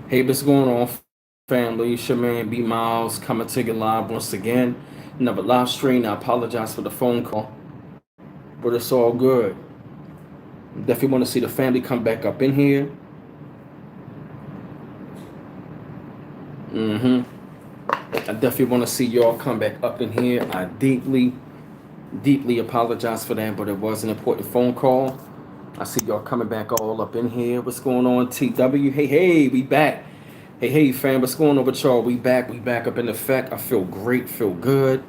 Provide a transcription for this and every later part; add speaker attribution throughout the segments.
Speaker 1: Hey, what's going on, family? It's your man B Miles coming to you live once again. Another live stream. I apologize for the phone call, but it's all good. Definitely want to see the family come back up in here. I definitely want to see y'all come back up in here. I deeply apologize for that, but it was an important phone call. I see y'all coming back all up in here. What's going on, TW? Hey, we back. Hey, fam, what's going on with y'all? We back up in effect. I feel great, feel good.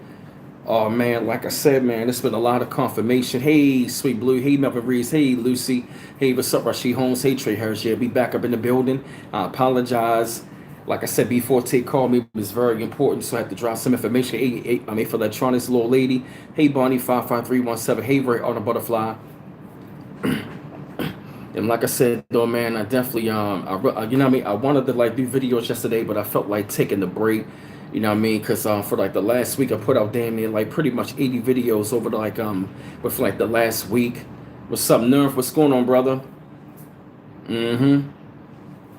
Speaker 1: Oh man, like I said, man, it's been a lot of confirmation. Hey, Sweet Blue. Hey, Melvin Reeves. Hey, Lucy. Hey, what's up, Rasheed Holmes? Hey, Trey Harris. Yeah, be back up in the building. I apologize. Like I said before, Tate called me. It was very important, so I had to drop some information. I mean, for electronics, little lady. Hey, Bonnie 55317. Hey, Ray on the butterfly. And like I said, though, man, I definitely, you know what I mean? I wanted to like do videos yesterday, but I felt like taking the break. You know what I mean? Because for like the last week, I put out damn near like pretty much 80 videos over with like the last week. What's up, Nerf? What's going on, brother? Mm-hmm.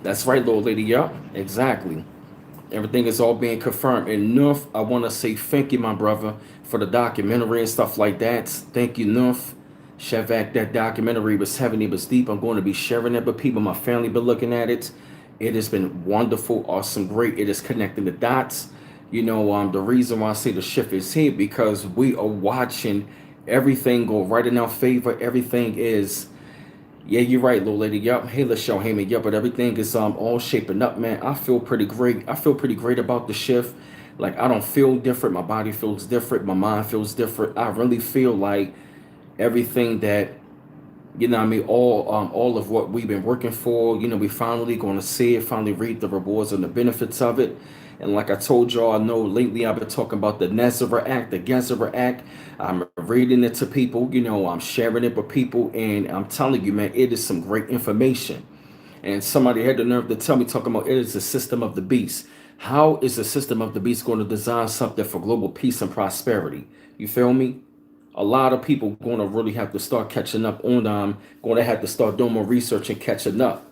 Speaker 1: That's right, little lady. Yup, exactly. Everything is all being confirmed. And Nerf, I want to say thank you, my brother, for the documentary and stuff like that. Thank you, Nerf. Shevak, that documentary was heavy, it was deep. I'm going to be sharing it with people. My family been looking at it. It has been wonderful, awesome, great. It is connecting the dots. The reason why I say the shift is here because we are watching everything go right in our favor. Everything is, yeah, you're right, little lady. Yup. Hey, Lachelle Heyman. Yup, but everything is all shaping up, man. I feel pretty great. I feel pretty great about the shift. Like I don't feel different. My body feels different. My mind feels different. I really feel like everything that I mean, all of what we've been working for, we finally going to see it, finally reap the rewards and the benefits of it. And like I told y'all, I know lately I've been talking about the Nezara Act, the Gezira Act. I'm reading it to people, I'm sharing it with people, and I'm telling you, man, it is some great information. And somebody had the nerve to tell me, talking about it is the system of the beast. How is the system of the beast going to design something for global peace and prosperity? You feel me? A lot of people going to really have to start catching up on going to have to start doing more research and catching up,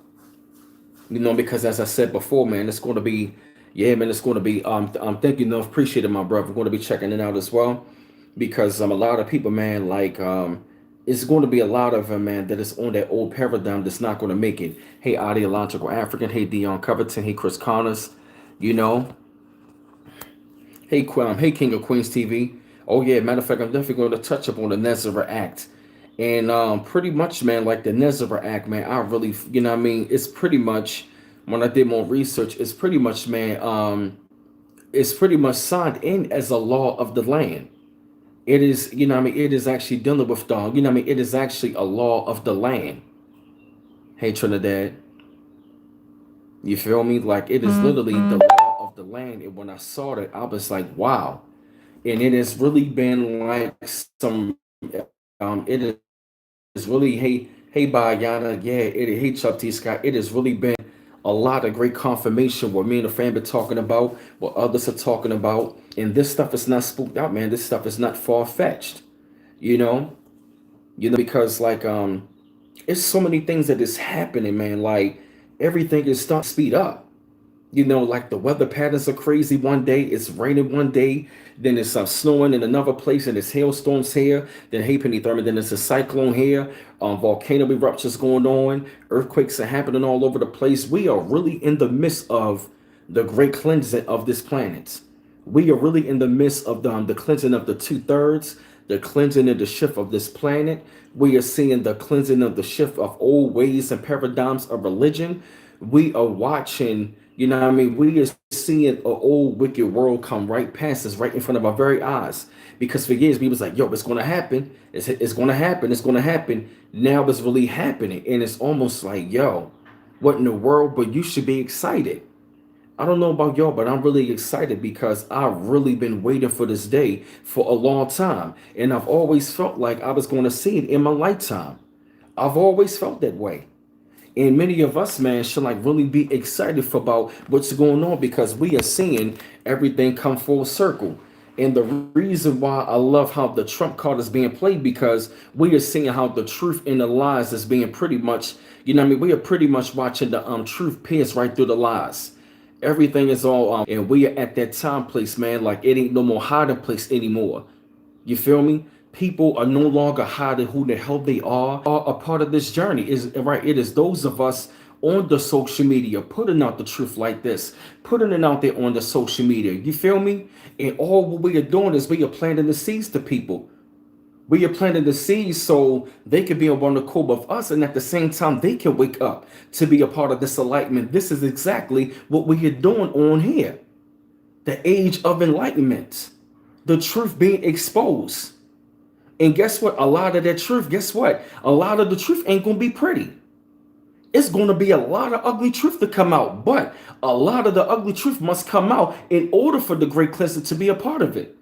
Speaker 1: because as I said before, man, it's going to be, yeah, man, it's going to be, I'm thinking of, appreciating my brother. We're going to be checking it out as well, because a lot of people, man, like, it's going to be a lot of them, man, that is on that old paradigm that's not going to make it. Hey, Ideological African. Hey, Dion Covington. Hey, Chris Connors. You know, hey, King of Queens TV. Oh yeah, matter of fact, I'm definitely going to touch up on the Nezara Act, and pretty much, man, like the Nezara Act, man. I really, what I mean, it's pretty much when I did more research, it's pretty much, man, it's pretty much signed in as a law of the land. It is, what I mean, it is actually dealing with what I mean, it is actually a law of the land. Hey, Trinidad, you feel me? Like it is literally the law of the land. And when I saw that, I was like, wow. And it has really been like some it is really, hey Bayana, yeah, hey Chuck T Scott, it has really been a lot of great confirmation what me and the fam been talking about, what others are talking about. And this stuff is not spooked out, man. This stuff is not far-fetched, you know because like it's so many things that is happening, man. Like everything is starting to speed up. Like the weather patterns are crazy. One day it's raining, one day then it's snowing in another place, and it's hailstorms here. Then hey, Penny Thurman, then it's a cyclone here. Volcano eruptions going on. Earthquakes are happening all over the place. We are really in the midst of the great cleansing of this planet. We are really in the midst of the cleansing of the two-thirds, the cleansing and the shift of this planet. We are seeing the cleansing of the shift of old ways and paradigms of religion. We are watching, what I mean, we are seeing an old wicked world come right past us, right in front of our very eyes. Because for years, we was like, yo, it's going to happen. It's going to happen. It's going to happen. Now it's really happening. And it's almost like, yo, what in the world? But you should be excited. I don't know about y'all, but I'm really excited because I've really been waiting for this day for a long time. And I've always felt like I was going to see it in my lifetime. I've always felt that way. And many of us, man, should like really be excited for about what's going on because we are seeing everything come full circle. And the reason why I love how the Trump card is being played, because we are seeing how the truth and the lies is being pretty much, we are pretty much watching the truth pierce right through the lies. Everything is all and we are at that time place, man. Like it ain't no more hiding place anymore. You feel me? People are no longer hiding who the hell they are a part of this journey. Is right. It is those of us on the social media putting out the truth like this, putting it out there on the social media. You feel me? And all what we are doing is we are planting the seeds to people. We are planting the seeds so they can be on one accord of us, and at the same time they can wake up to be a part of this enlightenment. This is exactly what we are doing on here. The age of enlightenment, the truth being exposed. And guess what? A lot of that truth, guess what? A lot of the truth ain't gonna be pretty. It's going to be a lot of ugly truth to come out, but a lot of the ugly truth must come out in order for the great cleanser to be a part of it.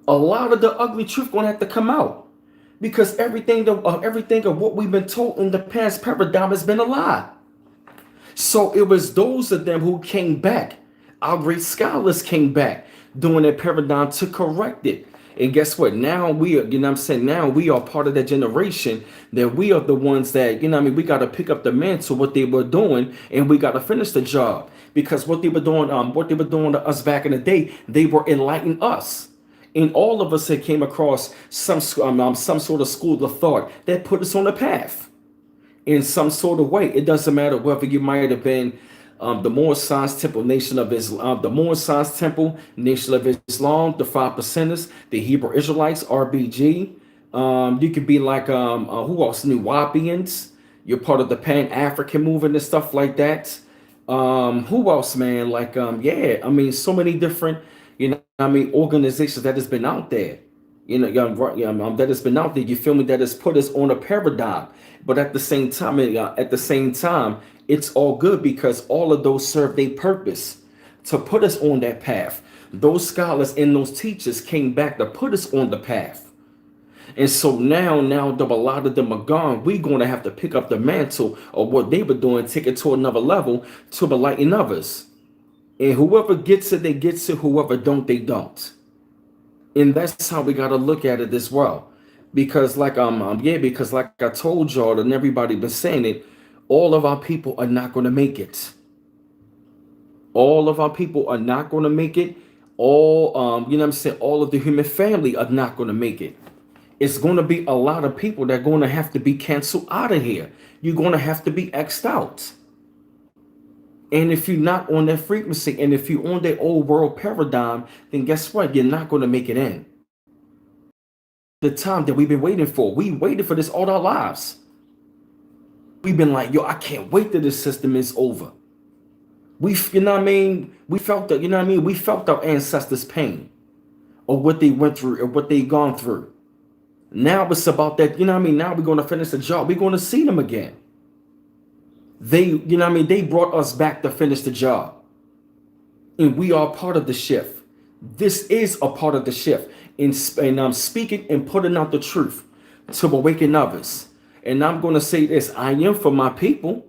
Speaker 1: A lot of the ugly truth going to have to come out, because everything of what we've been told in the past paradigm has been a lie. So it was those of them who came back. Our great scholars came back during that paradigm to correct it. And guess what? Now we are, now we are part of that generation that we are the ones that, we got to pick up the mantle, what they were doing, and we got to finish the job. Because what they were doing to us back in the day, they were enlightening us. And all of us had came across some sort of school of thought that put us on a path in some sort of way. It doesn't matter whether you might have been the Moorish Science Temple, Nation of Islam, the Moorish Science Temple, Nation of Islam, the Five Percenters, the Hebrew Israelites, RBG. You could be like who else? New Wapians. You're part of the Pan African movement and stuff like that. Who else, man? Like so many different, organizations that has been out there. That has been out there. You feel me? That has put us on a paradigm. But at the same time, it's all good because all of those serve their purpose to put us on that path. Those scholars and those teachers came back to put us on the path. And so now that a lot of them are gone, we're going to have to pick up the mantle of what they were doing, take it to another level to enlighten others. And whoever gets it, they gets it. Whoever don't, they don't. And that's how we got to look at it as well. Because like I told y'all and everybody been saying it, all of our people are not going to make it. All of our people are not going to make it. All all of the human family are not going to make it. It's going to be a lot of people that are going to have to be canceled out of here. You're going to have to be X'd out. And if you're not on that frequency, and if you're on that old world paradigm, then guess what? You're not going to make it in. The time that we've been waiting for. We waited for this all our lives. We've been like, yo, I can't wait till this system is over. We felt that, we felt our ancestors' pain or what they went through or what they gone through. Now it's about that, now we're going to finish the job. We're going to see them again. They brought us back to finish the job. And we are part of the shift. This is a part of the shift. And I'm speaking and putting out the truth to awaken others. And I'm going to say this, I am for my people,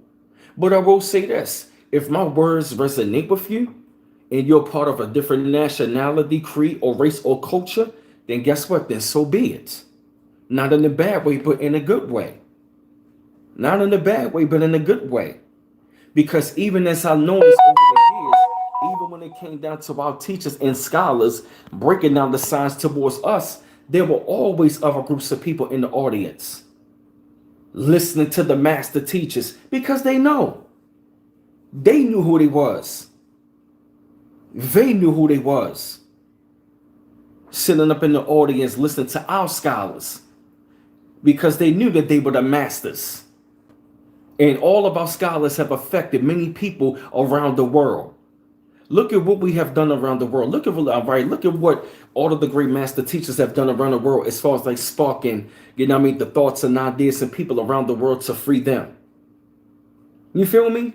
Speaker 1: but I will say this, if my words resonate with you and you're part of a different nationality, creed, or race or culture, then guess what? Then so be it. Not in a bad way, but in a good way. Not in a bad way, but in a good way. Because even as I noticed over the years, even when it came down to our teachers and scholars breaking down the signs towards us, there were always other groups of people in the audience listening to the master teachers because they know. They knew who they was. They knew who they was. Sitting up in the audience listening to our scholars because they knew that they were the masters. And all of our scholars have affected many people around the world. Look at what we have done around the world. Look at what all of the great master teachers have done around the world as far as like sparking, the thoughts and ideas and people around the world to free them. You feel me?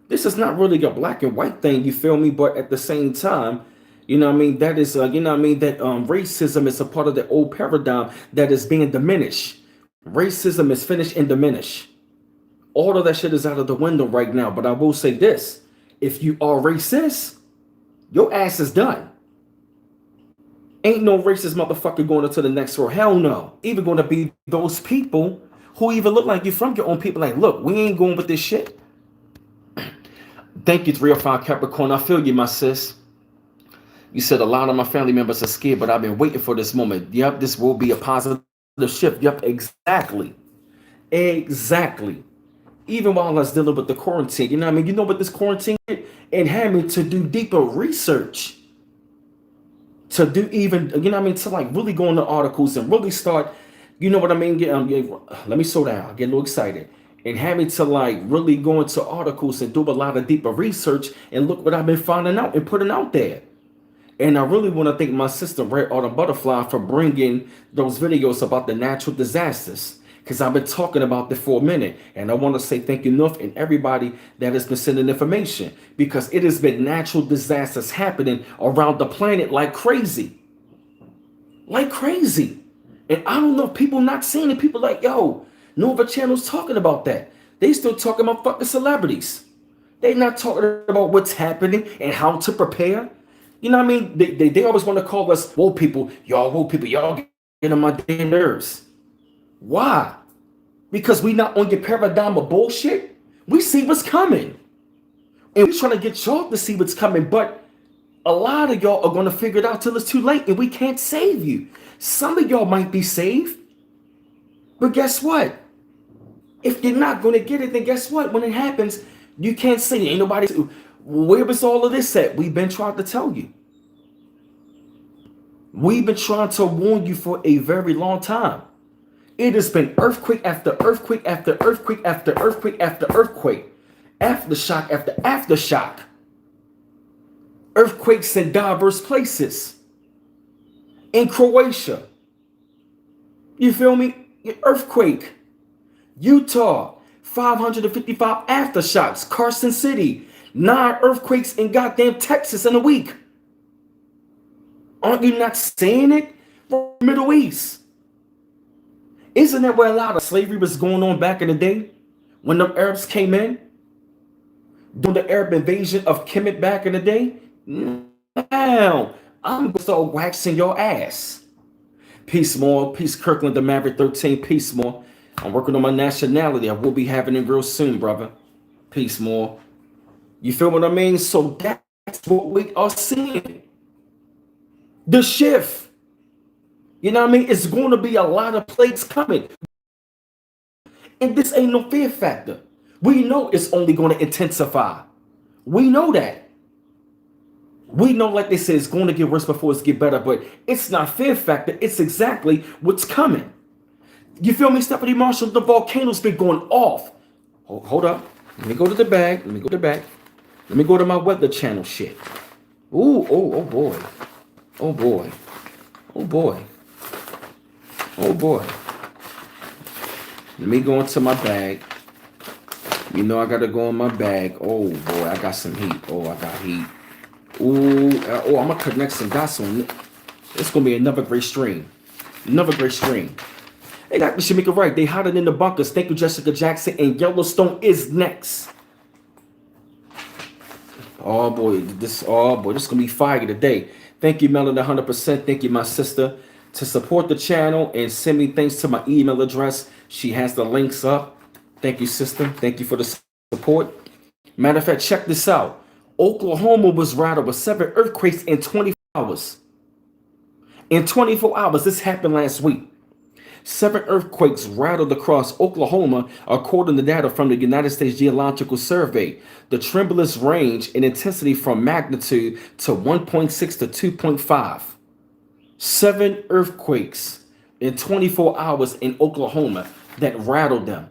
Speaker 1: This is not really a black and white thing, you feel me? But at the same time, that is, that racism is a part of the old paradigm that is being diminished. Racism is finished and diminished. All of that shit is out of the window right now. But I will say this. If you are racist, your ass is done. Ain't no racist motherfucker going into the next row. Hell no. Even going to be those people who even look like you from your own people. Like, look, we ain't going with this shit. Thank you, 305 Capricorn. I feel you, my sis. You said a lot of my family members are scared, but I've been waiting for this moment. Yep, this will be a positive shift. Yep, exactly. Exactly. Even while I was dealing with the quarantine, you know what I mean? You know what this quarantine did? It had me to do deeper research. To do even, you know what I mean? To like really go into articles and really start, you know what I mean? Let me slow down. I get a little excited. And had me to like really go into articles and do a lot of deeper research and look what I've been finding out and putting out there. And I really want to thank my sister, Red Autumn Butterfly, for bringing those videos about the natural disasters. Because I've been talking about it for a minute. And I want to say thank you, Nuff, and everybody that has been sending information. Because it has been natural disasters happening around the planet like crazy. Like crazy. And I don't know if people not seeing it. People like, yo, Nova Channel's talking about that. They still talking about fucking celebrities. They not talking about what's happening and how to prepare. You know what I mean? They always want to call us woke people. Y'all get on my damn nerves. Why? Because we not on your paradigm of bullshit. We see what's coming. And we're trying to get y'all to see what's coming. But a lot of y'all are going to figure it out till it's too late. And we can't save you. Some of y'all might be saved. But guess what? If you're not going to get it, then guess what? When it happens, you can't say it. Ain't nobody. Where was all of this at? We've been trying to tell you. We've been trying to warn you for a very long time. It has been earthquake after earthquake after earthquake after earthquake after earthquake. Aftershock after aftershock. Earthquakes in diverse places. In Croatia. You feel me? Earthquake. Utah. 555 aftershocks. Carson City. 9 earthquakes in goddamn Texas in a week. Aren't you not seeing it? From the Middle East. Isn't that where a lot of slavery was going on back in the day? When the Arabs came in? During the Arab invasion of Kemet back in the day? Now, I'm going to start waxing your ass. Peace more. Peace Kirkland, the Maverick 13. Peace more. I'm working on my nationality. I will be having it real soon, brother. Peace more. You feel what I mean? So that's what we are seeing. The shift. You know what I mean? It's going to be a lot of plagues coming. And this ain't no fear factor. We know it's only going to intensify. We know that. We know, like they say, it's going to get worse before it's get better, but it's not fear factor. It's exactly what's coming. You feel me, Stephanie Marshall? The volcano's been going off. Hold up. Let me go to the bag. Let me go to my Weather Channel shit. Ooh, oh boy. Oh boy. Oh boy. Oh boy. Let me go into my bag. You know I gotta go in my bag. Oh boy, I got some heat. Oh, I got heat. Ooh, I'm gonna connect some dots on. It's gonna be another great stream. Another great stream. Hey, Dr. Shamika Wright, they hotter than the bunkers. Thank you, Jessica Jackson. And Yellowstone is next. Oh boy, this is gonna be fire today. Thank you, Melanie, 100%. Thank you, my sister. To support the channel and send me things to my email address. She has the links up. Thank you, sister. Thank you for the support. Matter of fact, check this out. Oklahoma was rattled with 7 earthquakes in 24 hours. In 24 hours, this happened last week. 7 earthquakes rattled across Oklahoma, according to data from the United States Geological Survey. The tremblous range in intensity from magnitude to 1.6 to 2.5. 7 earthquakes in 24 hours in Oklahoma that rattled them.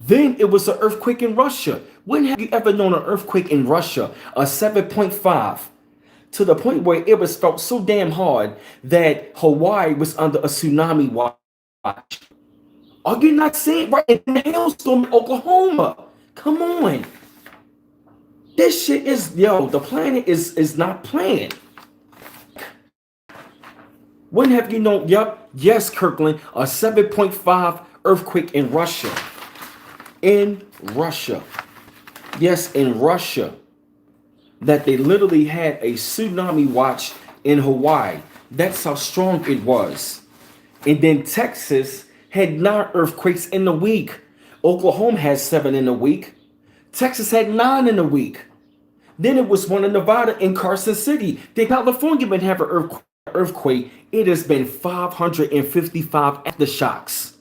Speaker 1: Then it was an earthquake in Russia. When have you ever known an earthquake in Russia? A 7.5. To the point where it was felt so damn hard that Hawaii was under a tsunami watch. Are you not seeing right in the hailstorm in Oklahoma? Come on. This shit is, the planet is not playing. When have you known, yes, Kirkland, a 7.5 earthquake in Russia. In Russia. Yes, in Russia. That they literally had a tsunami watch in Hawaii. That's how strong it was. And then Texas had 9 earthquakes in a week. Oklahoma had 7 in a week. Texas had 9 in a week. Then it was one in Nevada in Carson City. Then California been having an earthquake. It has been 555 aftershocks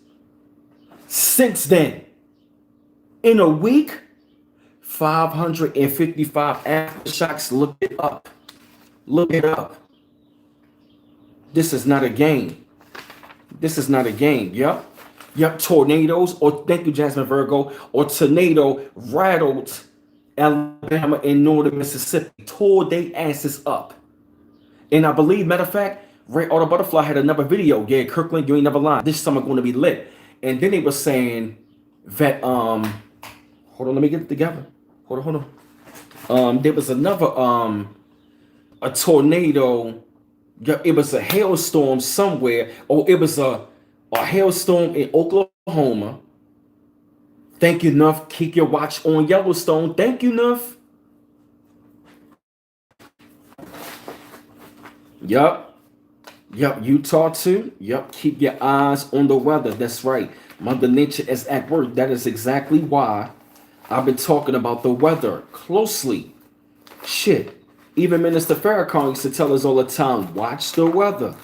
Speaker 1: since then. In a week, 555 aftershocks. Look it up. Look it up. This is not a game. This is not a game. Yep. Yep. Tornadoes, or thank you, Jasmine Virgo, or tornado rattled Alabama and northern Mississippi, tore their asses up. And I believe, matter of fact, Ray Auto Butterfly had another video. Yeah, Kirkland, you ain't never lied. This summer going to be lit. And then they were saying that hold on, let me get it together. Hold on. There was another a tornado. Yeah, it was a hailstorm somewhere. Oh, it was a hailstorm in Oklahoma. Thank you, Nuff. Keep your watch on Yellowstone. Thank you, Nuff. Yup. Yup. Utah too. Yup. Keep your eyes on the weather. That's right. Mother Nature is at work. That is exactly why I've been talking about the weather closely. Shit. Even Minister Farrakhan used to tell us all the time, watch the weather.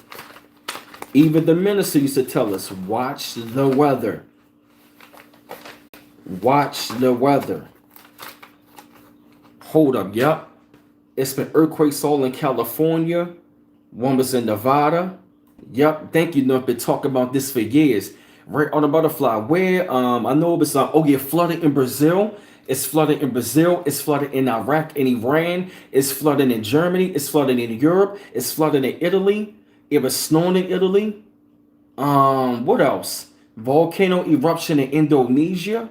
Speaker 1: Even the minister used to tell us, watch the weather. Watch the weather. Hold up, yep. It's been earthquakes all in California. One was in Nevada. Yep, thank you. I've been talking about this for years. Right on the butterfly. Where I know it was flooded in Brazil. It's flooded in Brazil. It's flooded in Iraq and Iran. It's flooded in Germany. It's flooded in Europe. It's flooded in Italy. It was snowing in Italy. What else? Volcano eruption in Indonesia.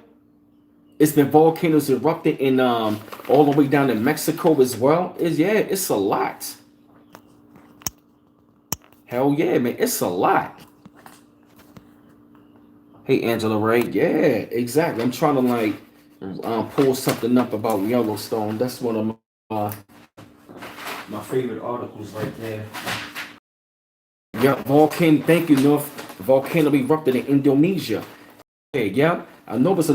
Speaker 1: It's been volcanoes erupting in all the way down in Mexico as well. It's a lot. Hell yeah, man, it's a lot. Hey, Angela Ray. Yeah, exactly. I'm trying to pull something up about Yellowstone. That's one of my favorite articles right there. Yeah, volcano. Thank you, North. Volcano erupted in Indonesia. Okay, yeah. I know it's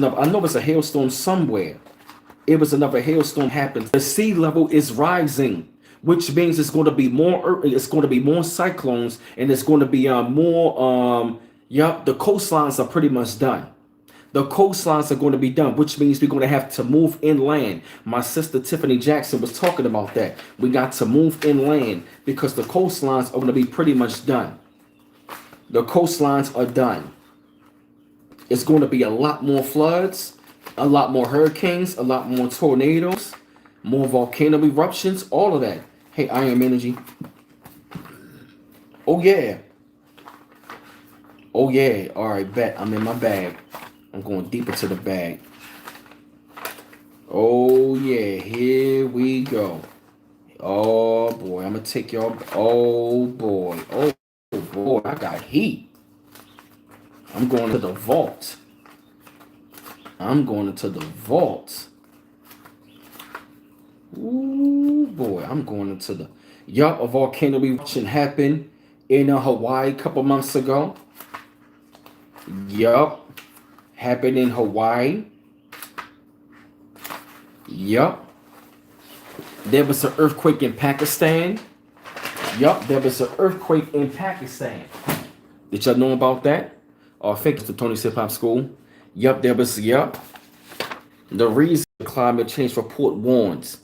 Speaker 1: a hailstorm somewhere. It was another hailstorm happened. The sea level is rising, which means it's going to be more. It's going to be more cyclones, and it's going to be more. The coastlines are pretty much done. The coastlines are going to be done, which means we're going to have to move inland. My sister Tiffany Jackson was talking about that. We got to move inland because the coastlines are going to be pretty much done. The coastlines are done. It's going to be a lot more floods, a lot more hurricanes, a lot more tornadoes, more volcano eruptions, all of that. Hey, I Am Energy. Oh, yeah. Oh, yeah. All right, bet. I'm in my bag. I'm going deep into the bag. Oh, yeah. Here we go. Oh, boy. I'm going to take y'all. Oh, boy. Oh, boy. I got heat. I'm going to the vault. I'm going into the vault. Ooh, boy. I'm going into the... Yup, a volcano eruption happened in Hawaii a couple months ago. Yup. Happened in Hawaii. Yup. There was an earthquake in Pakistan. Yup, there was an earthquake in Pakistan. Did y'all know about that? Thank you to Tony's Hip Hop School. Yup, there was, yup. The reason climate change report warns.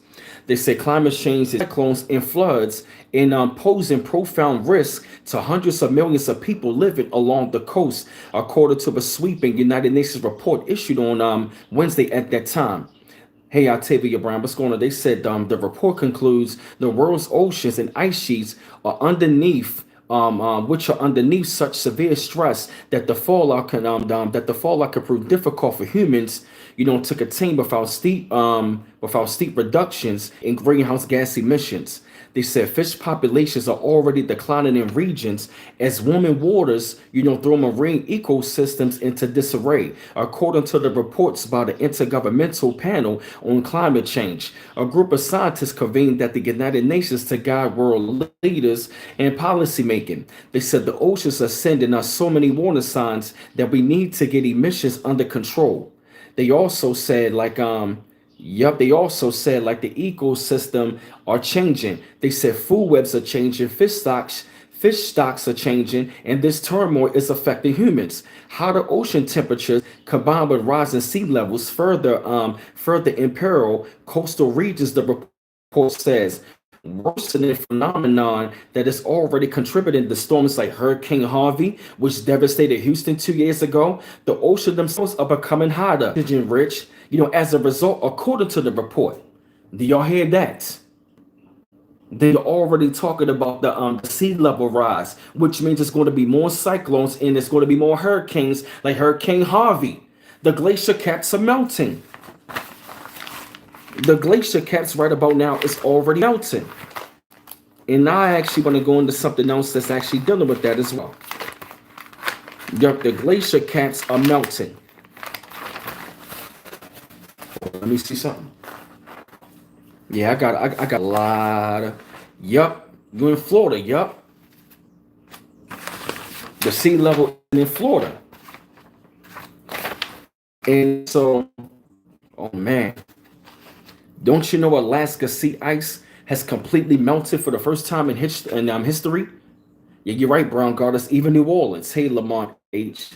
Speaker 1: They say climate change is cyclones and floods and posing profound risk to hundreds of millions of people living along the coast, according to a sweeping United Nations report issued on Wednesday at that time. Hey, Octavia Brown, what's going on? They said the report concludes the world's oceans and ice sheets are underneath which are underneath such severe stress that the fallout can prove difficult for humans, to contain without steep reductions in greenhouse gas emissions. They said fish populations are already declining in regions as warming waters, throw marine ecosystems into disarray, according to the reports by the Intergovernmental Panel on Climate Change. A group of scientists convened at the United Nations to guide world leaders in policymaking. They said the oceans are sending us so many warning signs that we need to get emissions under control. They also said they also said like the ecosystem are changing. They said food webs are changing, fish stocks are changing, and this turmoil is affecting humans. Hotter ocean temperatures combined with rising sea levels further imperil coastal regions, the report says, worsening phenomenon that is already contributing to storms like Hurricane Harvey, which devastated Houston 2 years ago. The ocean themselves are becoming hotter, oxygen rich, as a result, according to the report. Do y'all hear that? They're already talking about the sea level rise, which means it's going to be more cyclones and it's going to be more hurricanes like Hurricane Harvey. The glacier caps are melting. The glacier caps right about now is already melting. And now I actually want to go into something else that's actually dealing with that as well. Yep, the glacier caps are melting. Let me see something. Yeah, I got a lot of. Yup, you in Florida? Yup. The sea level in Florida, and so, oh man, don't you know Alaska sea ice has completely melted for the first time in history? Yeah, you're right, Brown Goddess. Even New Orleans. Hey, Lamont H.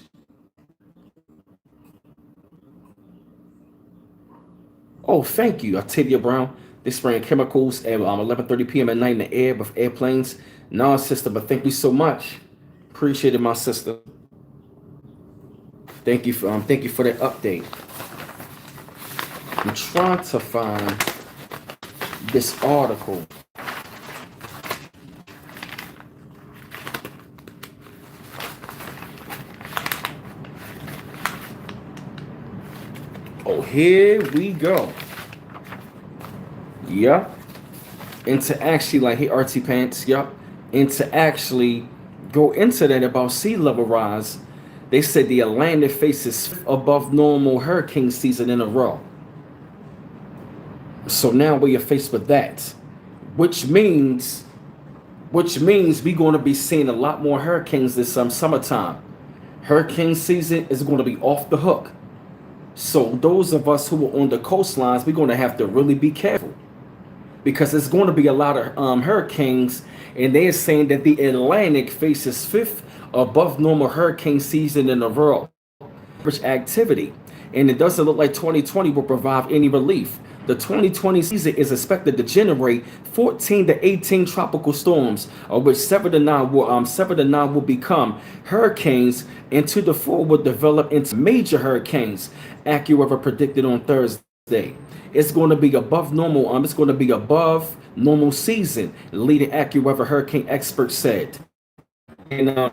Speaker 1: Oh, thank you, Octavia Brown. They spraying chemicals at 11:30 p.m. at night in the air with airplanes. No, sister, but thank you so much. Appreciate it, my sister. Thank you for that update. I'm trying to find this article. Oh, here we go. Yep. And to actually, like, hey, RT Pants, yep. And to actually go into that about sea level rise, they said the Atlantic faces above normal hurricane season in a row. So now we are faced with that, which means we're going to be seeing a lot more hurricanes this summertime. Hurricane season is going to be off the hook. So those of us who are on the coastlines, we're going to have to really be careful because there's going to be a lot of hurricanes, and they're saying that the Atlantic faces fifth above normal hurricane season in a row. Activity, and it doesn't look like 2020 will provide any relief. The 2020 season is expected to generate 14 to 18 tropical storms, of which 7 to 9 will become hurricanes, and 2 to 4 will develop into major hurricanes. AccuWeather predicted on Thursday. It's going to be above normal. It's going to be above normal season. Leading AccuWeather hurricane experts said. And on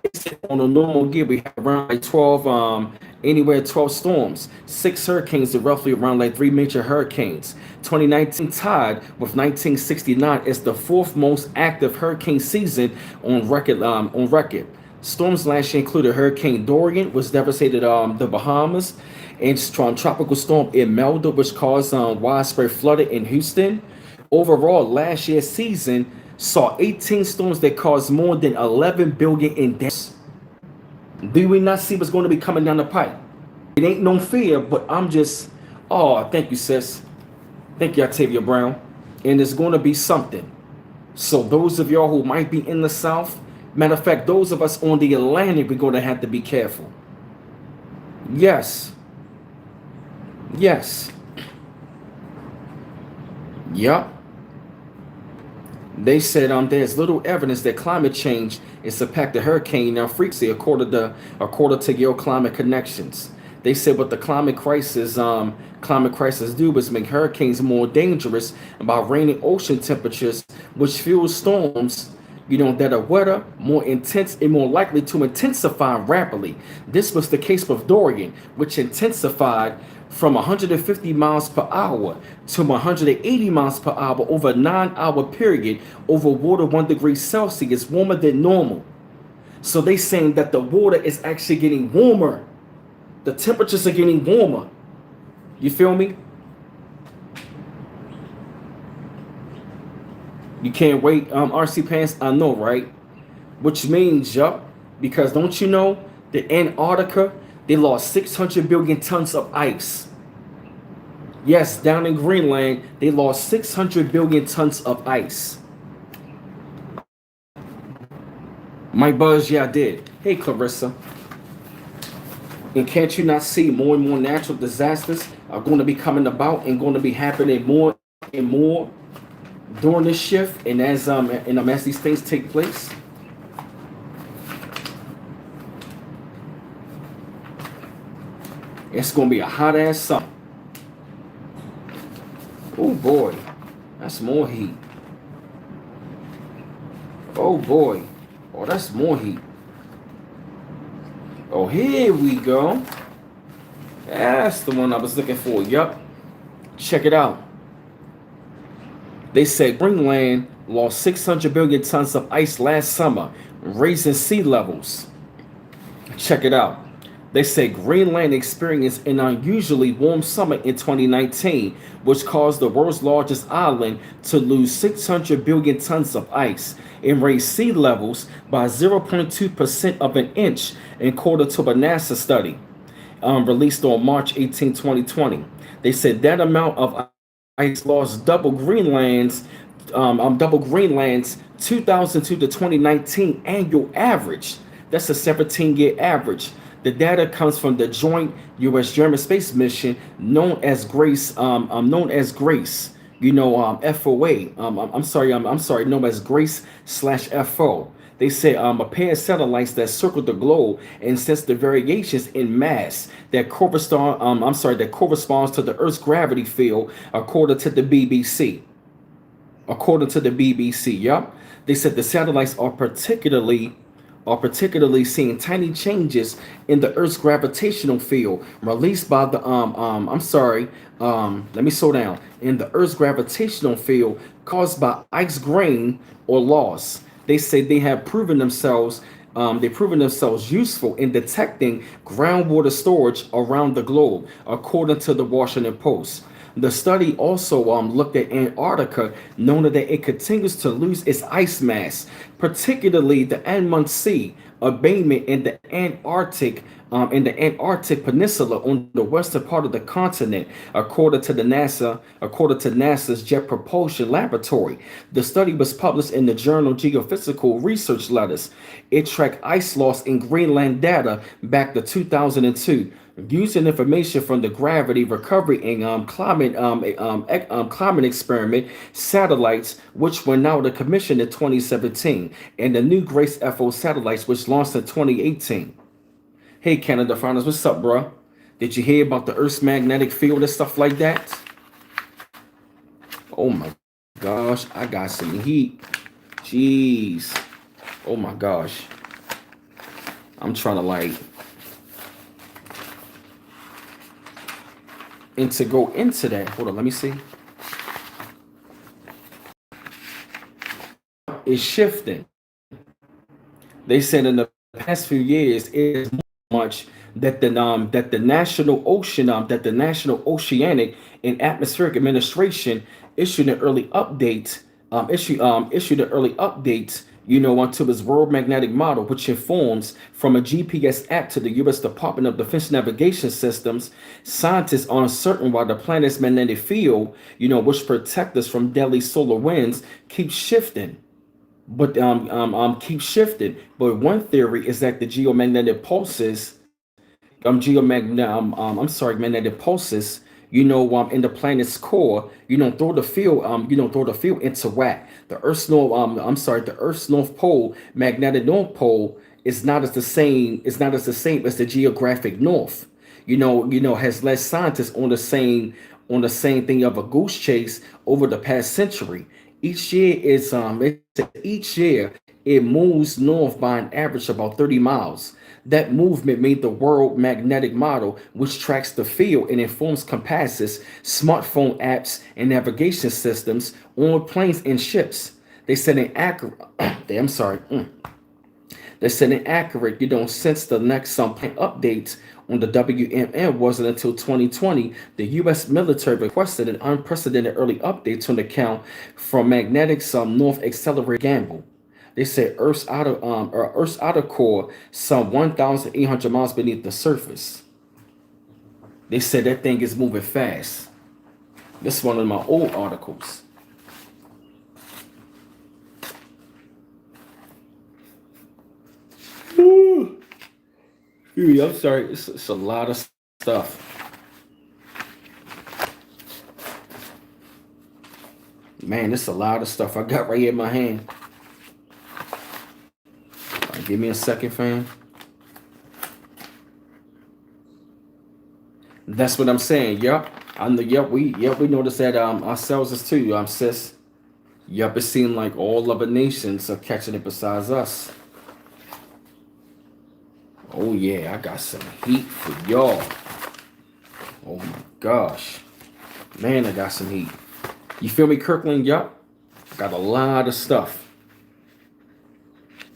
Speaker 1: a normal year, we have around like 12, anywhere 12 storms, 6 hurricanes, to roughly around like 3 major hurricanes. 2019 tied with 1969 as the 4th most active hurricane season on record. Storms last year included Hurricane Dorian, which devastated the Bahamas, and Tropical Storm Imelda, which caused widespread flooding in Houston. Overall, last year's season saw 18 storms that caused more than 11 billion in deaths. Do we not see what's going to be coming down the pipe? It ain't no fear, but I'm just, oh, thank you, sis. Thank you, Octavia Brown. And it's going to be something. So those of y'all who might be in the South, matter of fact, those of us on the Atlantic, we're going to have to be careful. Yes. Yes. Yup. They said there's little evidence that climate change is impacting hurricane frequency according to Geoclimate Connections. They said what the climate crisis do is make hurricanes more dangerous by raining ocean temperatures, which fuels storms, that are wetter, more intense, and more likely to intensify rapidly. This was the case with Dorian, which intensified from 150 miles per hour to 180 miles per hour over a 9-hour period over water 1 degree Celsius warmer than normal. So they saying that the water is actually getting warmer. The temperatures are getting warmer. You feel me? You can't wait, RC Pants. I know, right? Which means, yup, because don't you know, the Antarctica, they lost 600 billion tons of ice. Yes, down in Greenland, they lost 600 billion tons of ice. My buzz, yeah, I did. Hey, Clarissa. And can't you not see more and more natural disasters are going to be coming about and going to be happening more and more during this shift and as these things take place? It's going to be a hot ass summer. Oh boy, that's more heat. Oh boy, oh that's more heat. Oh, here we go. That's the one I was looking for. Yup. Check it out. They said Greenland lost 600 billion tons of ice last summer, raising sea levels. Check it out. They say Greenland experienced an unusually warm summer in 2019, which caused the world's largest island to lose 600 billion tons of ice and raise sea levels by 0.2% of an inch, according to a NASA study released on March 18, 2020. They said that amount of ice lost double Greenland's 2002 to 2019 annual average. That's a 17-year average. The data comes from the joint U.S.-German space mission known as GRACE. FOA. I'm sorry, known as GRACE/FO. They say a pair of satellites that circle the globe and sense the variations in mass that corresponds to the Earth's gravity field, according to the BBC. Yup. They said the satellites are particularly seeing tiny changes in the Earth's gravitational field released by the let me slow down. In the Earth's gravitational field caused by ice grain or loss. They say they have proven themselves useful in detecting groundwater storage around the globe, according to the Washington Post. The study also looked at Antarctica, noting that it continues to lose its ice mass, particularly the Amundsen abatement in the Antarctic Peninsula on the western part of the continent, according to NASA's Jet Propulsion Laboratory. The study was published in the journal Geophysical Research Letters. It tracked ice loss in Greenland data back to 2002. Using information from the Gravity Recovery and Climate Experiment satellites, which were now commissioned in 2017, and the new GRACE-FO satellites, which launched in 2018. Hey, Canada Finals, what's up, bro? Did you hear about the Earth's magnetic field and stuff like that? Oh my gosh, I got some heat. Jeez. Oh my gosh. I'm trying to and to go into that, hold on, let me see. It's shifting. They said in the past few years, it is much that the National Oceanic and Atmospheric Administration issued an early update. Onto its world magnetic model, which informs from a GPS app to the U.S. Department of Defense navigation systems. Scientists are uncertain why the planet's magnetic field, which protect us from deadly solar winds, keeps shifting. But one theory is that the magnetic pulses, in the planet's core, throw the field into whack. The Earth's North Pole, magnetic North Pole, is not as the same as the geographic North. Has led scientists on the same thing of a goose chase over the past century. Each year it moves north by an average about 30 miles. That movement made the world magnetic model, which tracks the field and informs compasses, smartphone apps, and navigation systems on planes and ships. They said an accurate. I'm sorry. They said inaccurate. Since the next some updates on the WMM wasn't until 2020, the U.S. military requested an unprecedented early update to account from magnetic north accelerated gamble. They said Earth's outer core, some 1,800 miles beneath the surface. They said that thing is moving fast. This is one of my old articles. I'm sorry, it's a lot of stuff. Man, it's a lot of stuff I got right here in my hand. Right, give me a second, fam. That's what I'm saying. Yup. I know. We noticed that ourselves as too, sis. Yup, it seemed like all other nations are catching it besides us. Oh yeah, I got some heat for y'all. Oh my gosh. Man, I got some heat. You feel me, Kirkland? Yup. Got a lot of stuff.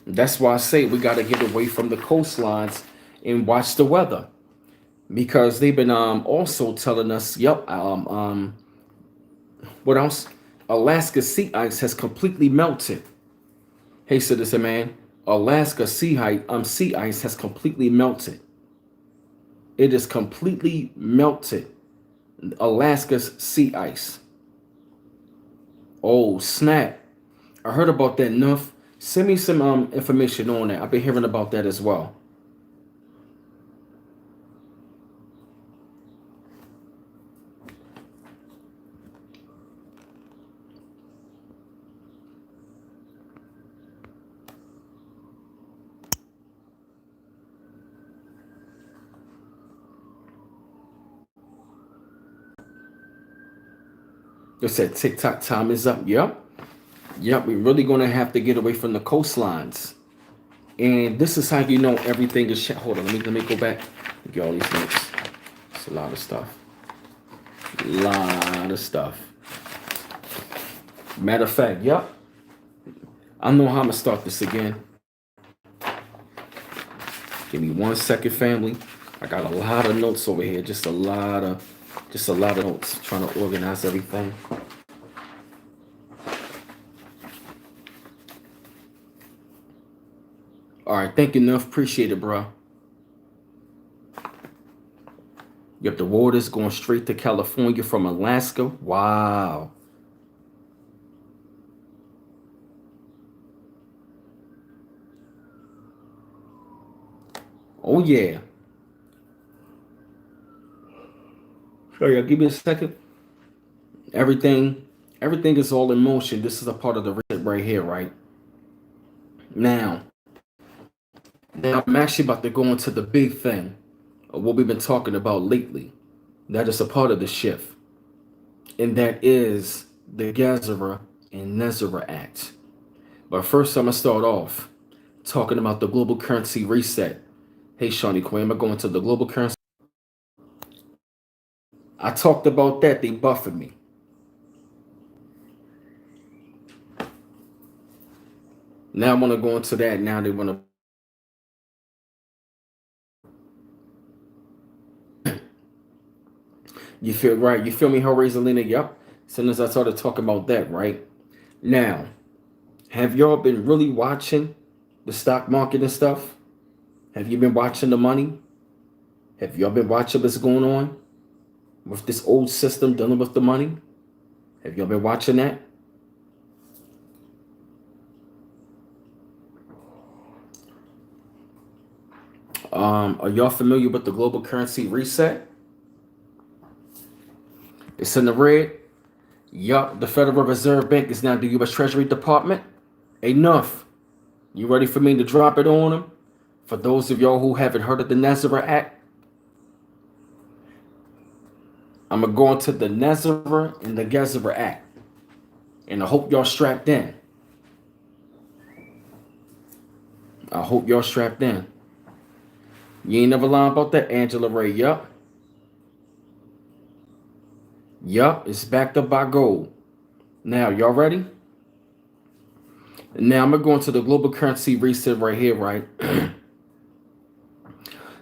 Speaker 1: That's why I say we got to get away from the coastlines and watch the weather. Because they've been also telling us, what else? Alaska sea ice has completely melted. Hey, citizen man, Alaska sea ice has completely melted. It is completely melted. Alaska's sea ice. Oh snap! I heard about that. Enough. Send me some information on that. I've been hearing about that as well. They said TikTok time is up. Yep, we're really gonna have to get away from the coastlines. And this is how you know everything is hold on, let me go back. Get all these notes. It's a lot of stuff. Lot of stuff. Matter of fact, yep. I know how I'm gonna start this again. Give me 1 second, family. I got a lot of notes over here. Just a lot of notes. Trying to organize everything. All right, thank you enough. Appreciate it, bro. Yep, the water's going straight to California from Alaska. Wow. Oh yeah. Sorry, give me a second. Everything is all in motion. This is a part of the reset right here, right? Now I'm actually about to go into the big thing of what we've been talking about lately. That is a part of the shift. And that is the Gazara and Nezara Act. But first, I'm going to start off talking about the global currency reset. Hey, Shawnee Quinn, I'm going to the global currency. I talked about that. They buffered me. Now I want to go into that. Now they want to. You feel right? You feel me, Horizalina? Yup. As soon as I started talking about that, right? Now, have y'all been really watching the stock market and stuff? Have you been watching the money? Have y'all been watching what's going on with this old system dealing with the money? Have y'all been watching that? Are y'all familiar with the global currency reset? It's in the red. Yup, the Federal Reserve Bank is now the U.S. Treasury Department. Enough. You ready for me to drop it on them? For those of y'all who haven't heard of the Nezara Act, I'm going to go into the Nezara and the Gezara Act. And I hope y'all strapped in. I hope y'all strapped in. You ain't never lying about that, Angela Ray. Yup, yup. It's backed up by gold. Now, y'all ready? Now I'm gonna go into the global currency reset right here, right?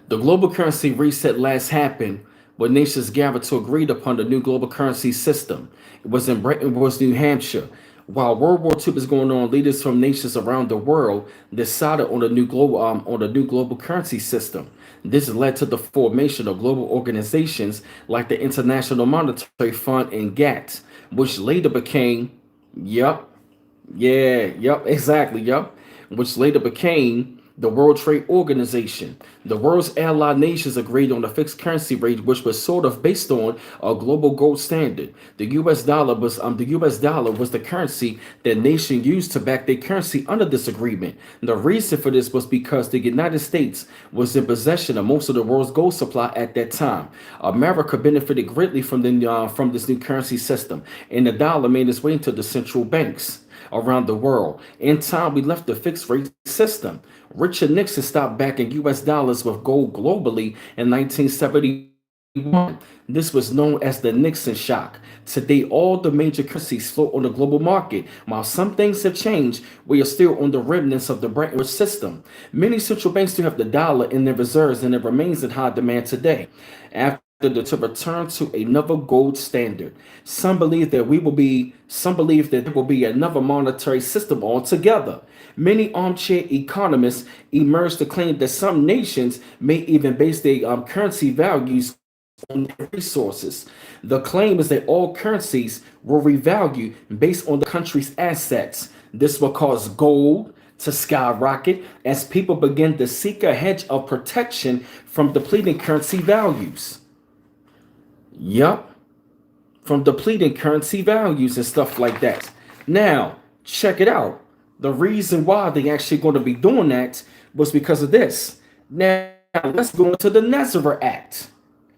Speaker 1: The global currency reset last happened when nations gathered to agree upon the new global currency system. It was in Britain, was New Hampshire. While World War II was going on, leaders from nations around the world decided on the new global currency system. This led to the formation of global organizations like the International Monetary Fund and GATT, which later became, yep, yeah, yep, exactly, yep. Which later became the World Trade Organization. The world's allied nations agreed on a fixed currency rate, which was sort of based on a global gold standard. The U.S. dollar was the currency that nation used to back their currency under this agreement. The reason for this was because the United States was in possession of most of the world's gold supply at that time. America benefited greatly from this new currency system, and the dollar made its way into the central banks around the world. In time, we left the fixed rate system. Richard Nixon stopped backing US dollars with gold globally in 1971. This was known as the Nixon shock. Today, all the major currencies float on the global market. While some things have changed, we are still on the remnants of the Bretton Woods system. Many central banks still have the dollar in their reserves, and it remains in high demand today. After to return to another gold standard. Some believe that there will be another monetary system altogether. Many armchair economists emerged to claim that some nations may even base their currency values on their resources. The claim is that all currencies will revalue based on the country's assets. This will cause gold to skyrocket as people begin to seek a hedge of protection from depleting currency values. Yup, from depleting currency values and stuff like that. Now, check it out. The reason why they actually going to be doing that was because of this. Now, let's go into the Nezara Act.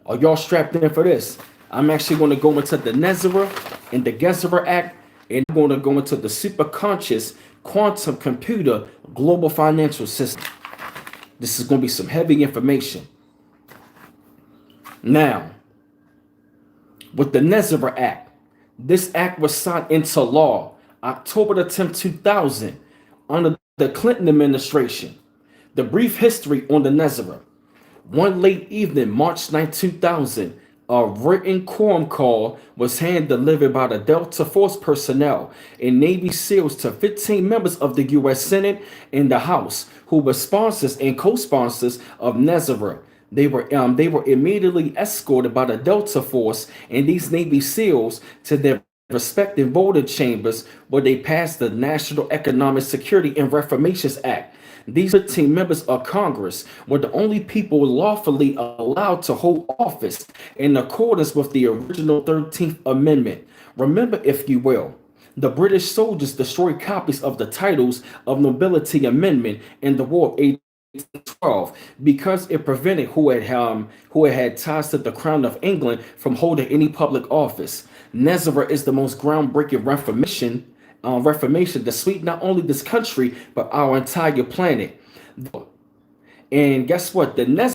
Speaker 1: Are y'all strapped in for this? I'm actually going to go into the Nezara and the Gezara Act, and I'm going to go into the superconscious quantum computer global financial system. This is going to be some heavy information. Now, with the Nezara Act, this act was signed into law October the 10th, 2000, under the Clinton administration. The brief history on the Nezara. One late evening, March 9, 2000, a written quorum call was hand-delivered by the Delta Force personnel and Navy SEALs to 15 members of the U.S. Senate and the House, who were sponsors and co-sponsors of Nezara. They were immediately escorted by the Delta Force and these Navy SEALs to their respective voting chambers, where they passed the National Economic Security and Reformations Act. These 15 members of Congress were the only people lawfully allowed to hold office in accordance with the original 13th Amendment. Remember, if you will, the British soldiers destroyed copies of the titles of nobility amendment in the War of 1812 because it prevented who had ties to the crown of England from holding any public office. Nezara is the most groundbreaking reformation to sweep not only this country but our entire planet. And guess what? The Nezara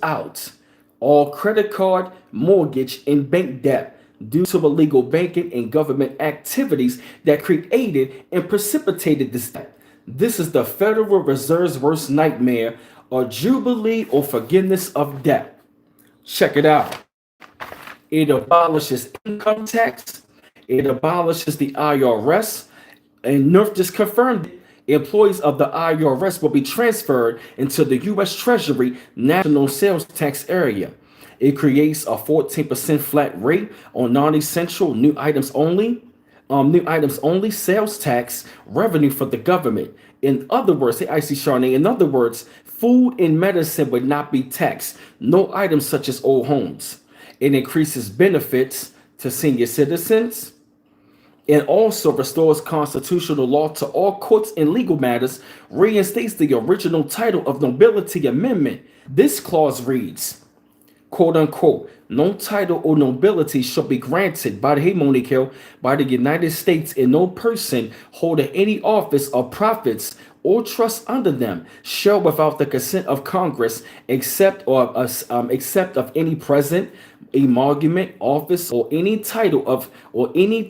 Speaker 1: out all credit card, mortgage, and bank debt due to illegal banking and government activities that created and precipitated this debt. This is the Federal Reserve's worst nightmare, or jubilee or forgiveness of debt. Check it out. It abolishes income tax. It abolishes the IRS. And North just confirmed it. Employees of the IRS will be transferred into the U.S. Treasury National Sales Tax area. It creates a 14% flat rate on non-essential new items only sales tax revenue for the government. In other words, hey, I see Charnay. In other words, food and medicine would not be taxed. No items such as old homes. It increases benefits to senior citizens. It also restores constitutional law to all courts and legal matters, reinstates the original title of nobility amendment. This clause reads, quote unquote, no title or nobility shall be granted by the Monikel by the United States, and no person holding any office of profits or trust under them shall, without the consent of Congress, except of any present emolument, office, or any title of any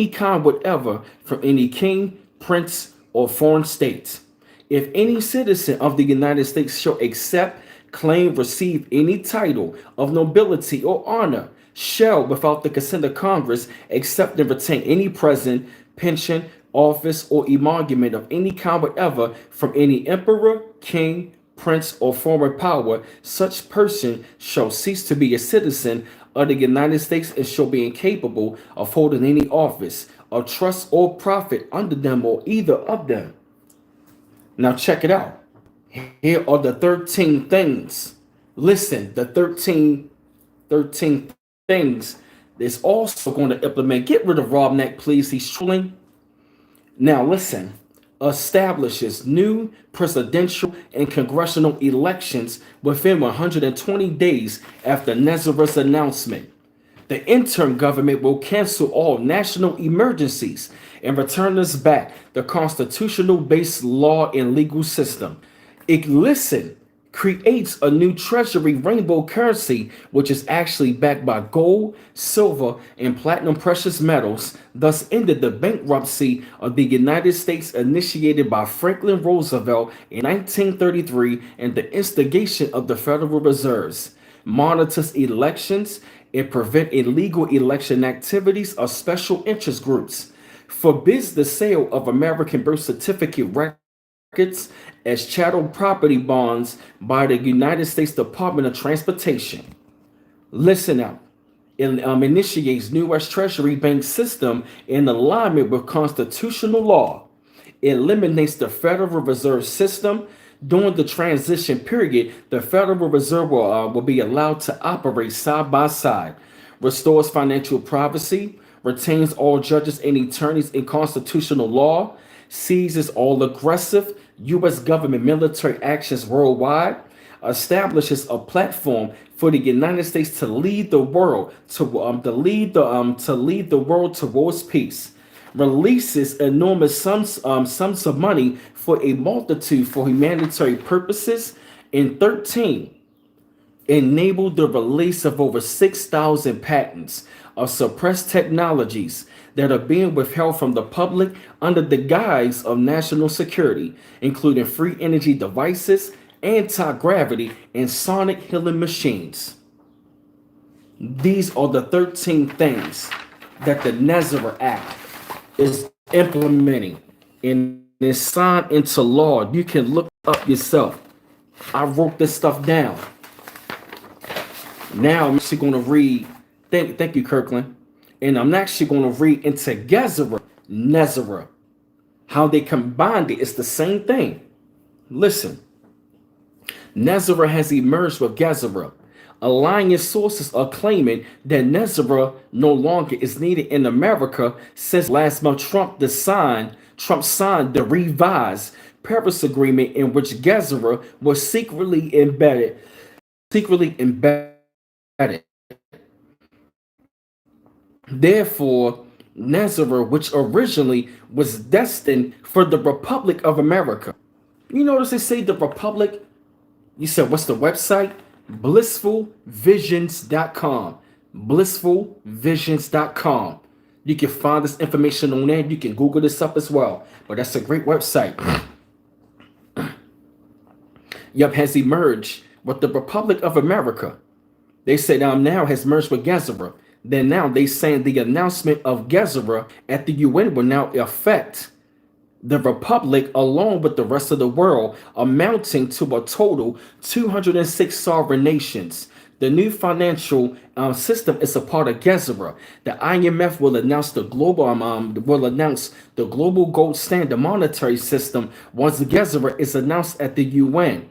Speaker 1: kind whatever from any king, prince, or foreign state. If any citizen of the United States shall accept, claim, receive any title of nobility or honor, shall, without the consent of Congress, accept and retain any present, pension, office, or emolument of any kind whatever from any emperor, king, prince, or foreign power, such person shall cease to be a citizen of the United States and shall be incapable of holding any office of trust or profit under them or either of them. Now check it out. Here are the 13 things. Listen, the 13 things is also going to implement. Get rid of Rob Neck, please. He's trolling. Now listen. Establishes new presidential and congressional elections within 120 days after Nezareth's announcement. The interim government will cancel all national emergencies and return us back the constitutional-based law and legal system. It creates a new treasury rainbow currency, which is actually backed by gold, silver, and platinum precious metals, thus ended the bankruptcy of the United States initiated by Franklin Roosevelt in 1933 and the instigation of the Federal Reserves, monitors elections, and prevent illegal election activities of special interest groups, forbids the sale of American birth certificate records as chattel property bonds by the United States Department of Transportation. Listen up. It initiates new U.S. Treasury bank system in alignment with constitutional law. It eliminates the Federal Reserve System. During the transition period, the Federal Reserve will be allowed to operate side by side, restores financial privacy, retains all judges and attorneys in constitutional law, seizes all aggressive U.S. government military actions worldwide, establishes a platform for the United States to lead the world towards peace, releases enormous sums of money for a multitude for humanitarian purposes, and 13, enabled the release of over 6,000 patents of suppressed technologies that are being withheld from the public under the guise of national security, including free energy devices, anti-gravity, and sonic healing machines. These are the 13 things that the Nezareth Act is implementing and is signed into law. You can look up yourself. I wrote this stuff down. Now I'm actually going to read. Thank you, Kirkland. And I'm actually going to read into Gezerah, Nezareth. How they combined it. It's the same thing. Listen. Nezareth has emerged with Gezerah. Alliance sources are claiming that Nezareth no longer is needed in America since last month Trump signed the revised Paris Agreement in which Gezerah was secretly embedded. Therefore, Nezareth, which originally was destined for the Republic of America. You notice they say the Republic. You said, what's the website? blissfulvisions.com. blissfulvisions.com. You can find this information on there. You can Google this up as well. But that's a great website. Yup, has emerged with the Republic of America. They say now has merged with Gezerah. Then now they saying the announcement of Gezerah at the UN will now affect the Republic along with the rest of the world, amounting to a total 206 sovereign nations. The new financial system is a part of Gezerah. The IMF will announce the global gold standard monetary system once Gezerah is announced at the UN.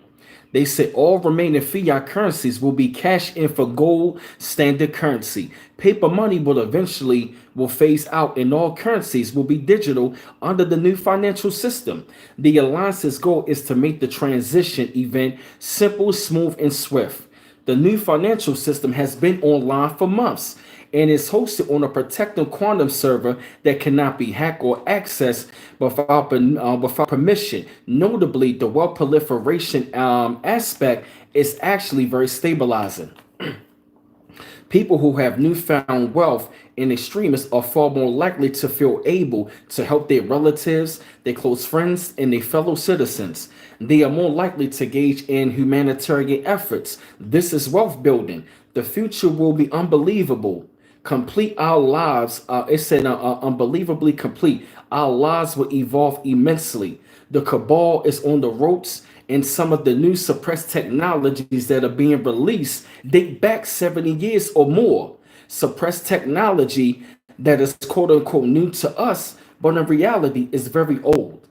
Speaker 1: They say all remaining fiat currencies will be cashed in for gold standard currency. Paper money will phase out and all currencies will be digital under the new financial system. The alliance's goal is to make the transition event simple, smooth, and swift. The new financial system has been online for months and is hosted on a protected quantum server that cannot be hacked or accessed without permission. Notably, the wealth proliferation aspect is actually very stabilizing. People who have newfound wealth and extremists are far more likely to feel able to help their relatives, their close friends, and their fellow citizens. They are more likely to engage in humanitarian efforts. This is wealth building. The future will be unbelievable. Complete our lives. It said unbelievably complete. Our lives will evolve immensely. The cabal is on the ropes, and some of the new suppressed technologies that are being released date back 70 years or more. Suppressed technology that is quote unquote new to us, but in reality is very old.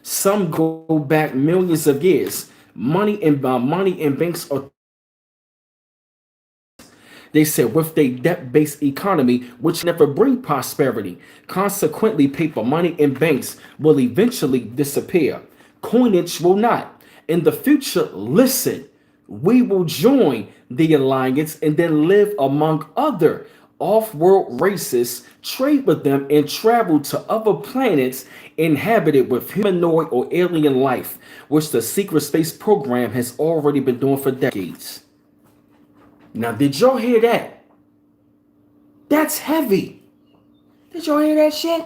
Speaker 1: Some go back millions of years. Money and banks are, they said, with a debt-based economy which never bring prosperity. Consequently, paper money and banks will eventually disappear. Coinage will not. In the future, listen, we will join the alliance and then live among other off-world races, trade with them, and travel to other planets inhabited with humanoid or alien life, which the secret space program has already been doing for decades. Now, did y'all hear that? That's heavy. Did y'all hear that shit?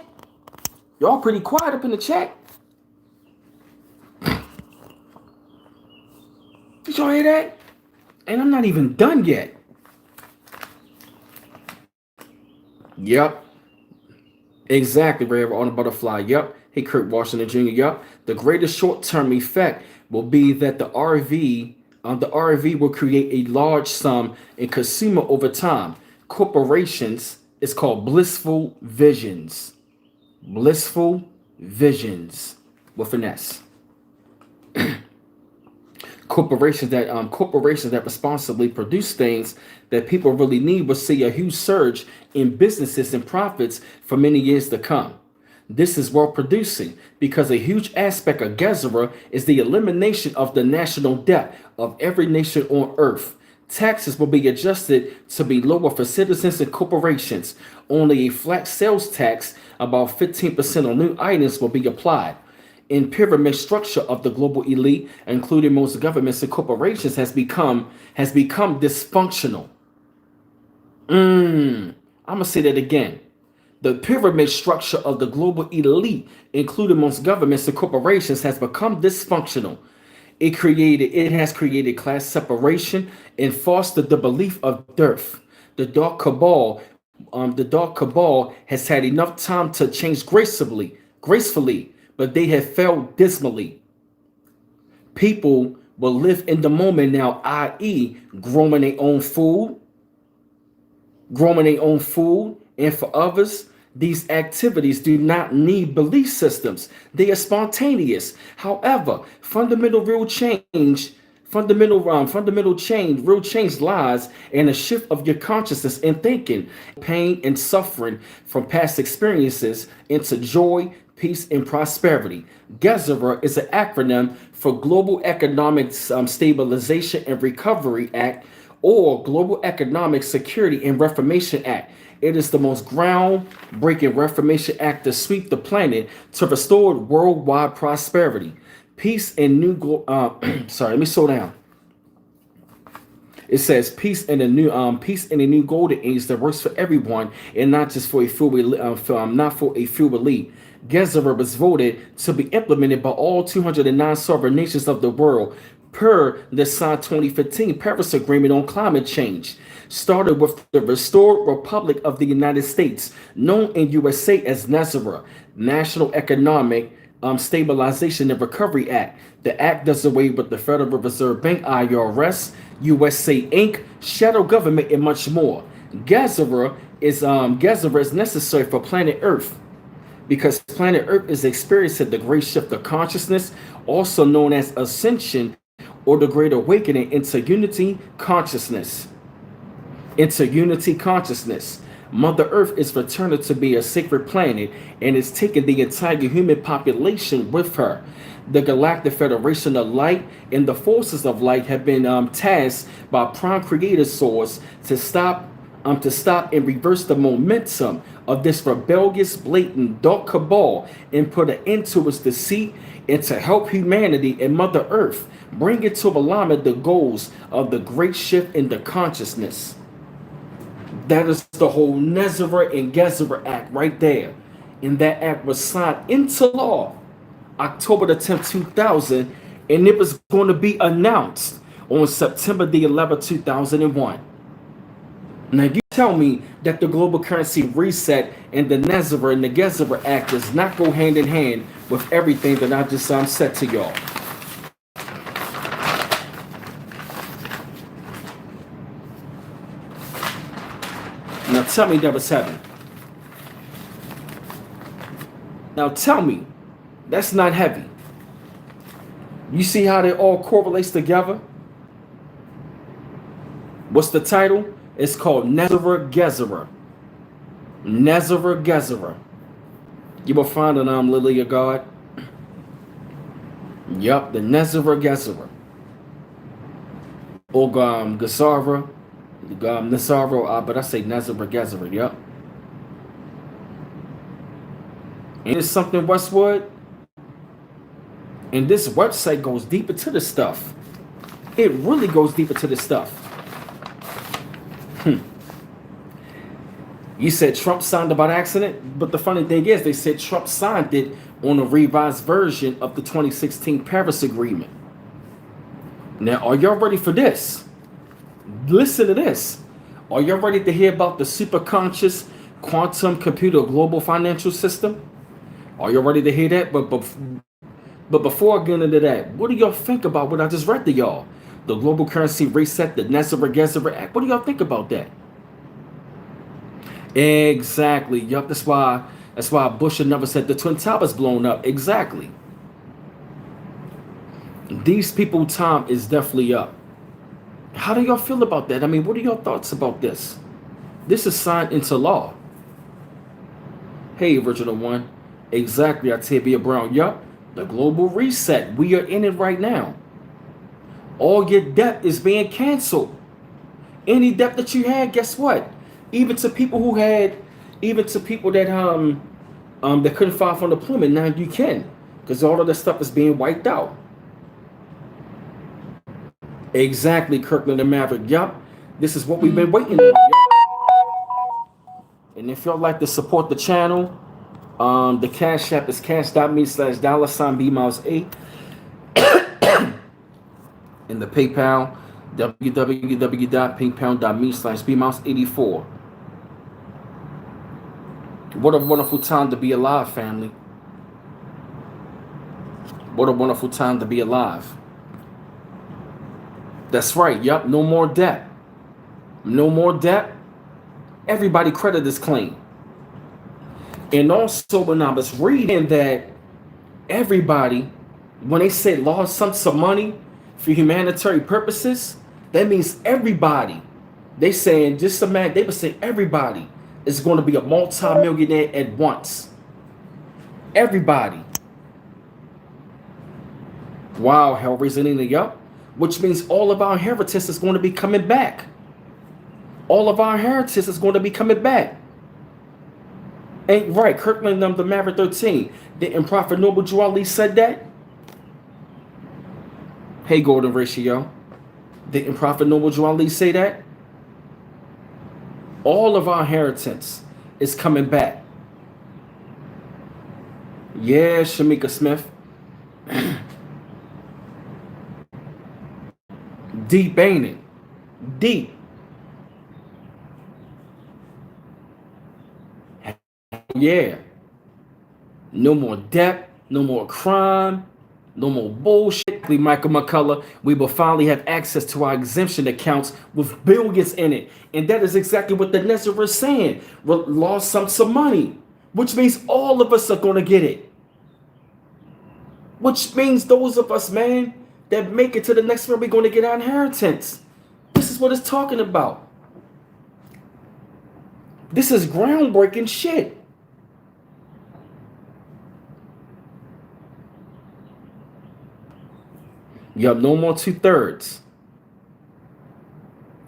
Speaker 1: Y'all pretty quiet up in the chat. Did y'all hear that? And I'm not even done yet. Yep. Exactly, Ray on the butterfly. Yep. Hey, Kurt Washington Jr. Yep. The greatest short-term effect will be that the RV will create a large sum in consumer over time. Corporations is called blissful visions. Blissful visions with an S. Corporations that responsibly produce things that people really need will see a huge surge in businesses and profits for many years to come. This is world producing because a huge aspect of Gezerah is the elimination of the national debt of every nation on earth. Taxes will be adjusted to be lower for citizens and corporations. Only a flat sales tax, about 15% on new items, will be applied. In pyramid structure of the global elite, including most governments and corporations, has become dysfunctional. I'm gonna say that again. The pyramid structure of the global elite, including most governments and corporations, has become dysfunctional. It has created class separation and fostered the belief of dearth. The dark cabal has had enough time to change gracefully, but they have failed dismally. People will live in the moment now, i.e., growing their own food, and for others, these activities do not need belief systems. They are spontaneous. However, real change lies in a shift of your consciousness and thinking, pain and suffering from past experiences into joy, peace, and prosperity. Gezerah is an acronym for Global Economic Stabilization and Recovery Act, or Global Economic Security and Reformation Act. It is the most groundbreaking Reformation Act to sweep the planet to restore worldwide prosperity, peace, and sorry, let me slow down. It says peace in a new golden age that works for everyone and not just for a few elite. Gezerah was voted to be implemented by all 209 sovereign nations of the world per the signed 2015 Paris Agreement on Climate Change. Started with the Restored Republic of the United States, known in USA as NESARA, National Economic Stabilization and Recovery Act. The act does away with the Federal Reserve Bank, IRS, USA Inc., shadow government, and much more. Gezerah is necessary for planet Earth because planet Earth is experiencing the great shift of consciousness, also known as ascension or the great awakening into unity consciousness. Mother Earth is returning to be a sacred planet and is taking the entire human population with her. The Galactic Federation of Light and the Forces of Light have been tasked by Prime Creator Source to stop and reverse the momentum of this rebellious, blatant, dark cabal and put an end to its deceit and to help humanity and Mother Earth bring into alignment the goals of the great shift in the consciousness. That is the whole Nezareth and Gezerah Act right there. And that act was signed into law October the 10th, 2000, and it was going to be announced on September the 11th, 2001. Now you tell me that the global currency reset and the Nezareth and the Gezerah Act does not go hand in hand with everything that I just said to y'all. Now tell me that was heaven. Now tell me that's not heavy. You see how they all correlates together? What's the title? It's called Nezareth Gezerah. Nezareth Gezerah. You will find it on Lily of God. Yup, the Nezareth Gezerah. Or Gesara. Nazaro, but I say Nezareth Gezerah. Yup. And it's something Westwood. And this website goes deeper to the stuff. It really goes deeper to the stuff. You said Trump signed it by accident, but the funny thing is they said Trump signed it on a revised version of the 2016 Paris Agreement. Now, are y'all ready for this? Listen to this. Are y'all ready to hear about the superconscious quantum computer global financial system? Are y'all ready to hear that? But before I get into that, what do y'all think about what I just read to y'all? The global currency reset, the Nezareth Gezerah Act. What do y'all think about that? Exactly. Yup. That's why Bush had never said the Twin Towers blown up. Exactly. These people time is definitely up. How do y'all feel about that? I mean, what are your thoughts about this? This is signed into law. Hey, Original One. Exactly, Octavia Brown. Yup. The global reset. We are in it right now. All your debt is being canceled. Any debt that you had, guess what? Even to people that that couldn't file for unemployment, now you can, because all of that stuff is being wiped out. Exactly, Kirkland and Maverick. Yup. This is what we've been waiting on. Yep. And if y'all like to support the channel, the Cash App is cash.me/$BMiles8. And the PayPal, www.paypal.me/BMiles84. What a wonderful time to be alive, family. What a wonderful time to be alive. That's right. Yup. No more debt. No more debt. Everybody credit is clean. And also, when I was reading that everybody, when they say lost some money for humanitarian purposes, that means everybody. They saying just imagine, they would say everybody is going to be a multi-millionaire at once. Everybody. Wow, Hellraiser Nina, yup. Which means all of our inheritance is going to be coming back. All of our inheritance is going to be coming back. Ain't right, Kirkland the Maverick 13. Didn't Prophet Noble Drew Ali said that? Hey, Golden Ratio. Didn't Prophet Noble Drew Ali say that? All of our inheritance is coming back. Yeah, Shamika Smith. Deep, ain't it? Deep. Yeah. No more debt, no more crime, no more bullshit. Michael McCullough, we will finally have access to our exemption accounts with billions in it. And that is exactly what the Nezareth is saying. We lost some money, which means all of us are going to get it. Which means those of us, man, that make it to the next round, we're going to get our inheritance. This is what it's talking about. This is groundbreaking shit. Yup, no more two-thirds.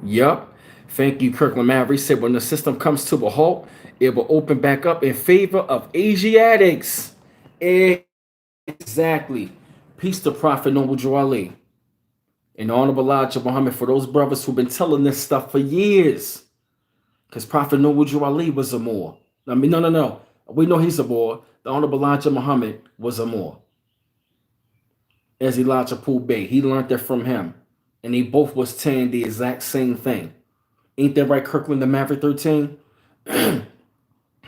Speaker 1: Yup. Thank you, Kirkland Maverick said when the system comes to a halt, it will open back up in favor of Asiatics. Exactly. Peace to Prophet Noble Drew Ali and Honorable Elijah Muhammad for those brothers who've been telling this stuff for years. Because Prophet Noble Drew Ali was a Moor. I mean, no. We know he's a Moor. The Honorable Elijah Muhammad was a Moor. As Elijah Poole Bey. He learned that from him. And they both was saying the exact same thing. Ain't that right, Kirkland the Maverick 13? There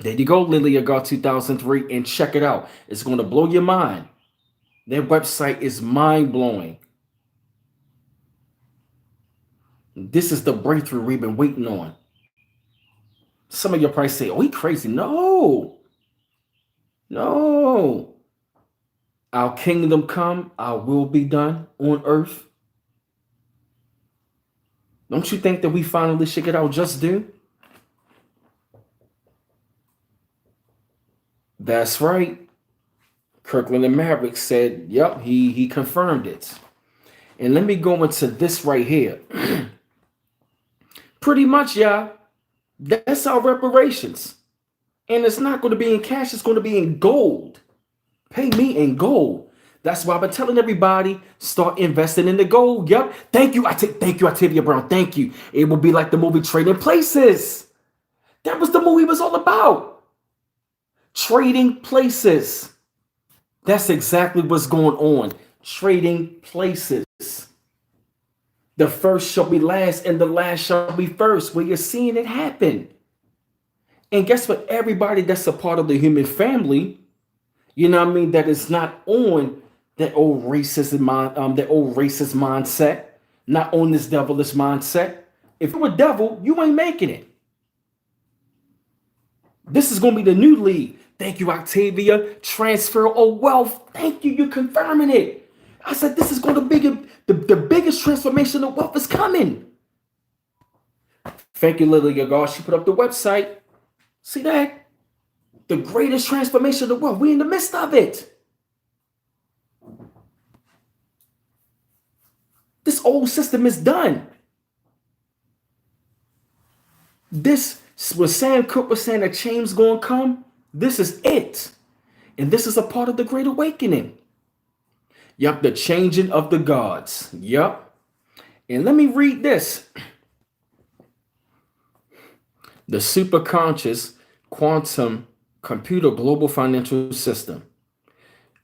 Speaker 1: you go, Lily of God 2003, and check it out. It's going to blow your mind. Their website is mind-blowing. This is the breakthrough we've been waiting on. Some of you probably say, oh, he crazy. No. Our kingdom come, our will be done on earth. Don't you think that we finally should get our just due? That's right. Kirkland and Maverick said, yep, he confirmed it. And let me go into this right here. Pretty much, y'all, that's our reparations. And it's not going to be in cash, it's going to be in gold. Pay me in gold. That's why I've been telling everybody, start investing in the gold. Yep. Thank you. Thank you, Octavia Brown. Thank you. It will be like the movie Trading Places. That was the movie was all about. Trading places. That's exactly what's going on. Trading places. The first shall be last and the last shall be first. Where you're seeing it happen. And guess what? Everybody that's a part of the human family, you know what I mean, that is not on that old racist mindset, not on this devilish mindset. If you're a devil, you ain't making it. This is going to be the new league. Thank you, Octavia. Transfer of wealth. Thank you. You're confirming it. I said this is going to be the biggest transformation of wealth is coming. Thank you, Lily Yagar. She put up the website. See that? The greatest transformation of wealth. We're in the midst of it. This old system is done. This, when Sam Cooke was saying that change going to come, this is it. And this is a part of the Great Awakening. Yup, the changing of the gods. Yup. And let me read this. The superconscious quantum computer global financial system.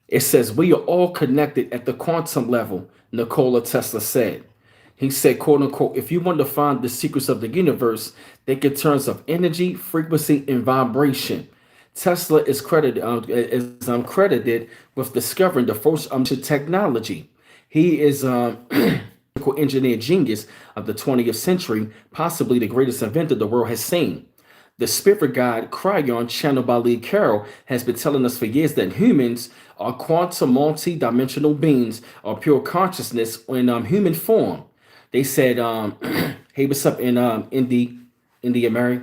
Speaker 1: It says we are all connected at the quantum level, Nikola Tesla said. He said, quote unquote, if you want to find the secrets of the universe, think in terms of energy, frequency, and vibration. Tesla is credited with discovering the first technology. He is engineer genius of the 20th century, possibly the greatest inventor the world has seen. The spirit guide Cryon, channeled by Lee Carroll, has been telling us for years that humans are quantum multi-dimensional beings or pure consciousness in human form. They said, hey, what's up in India, Mary?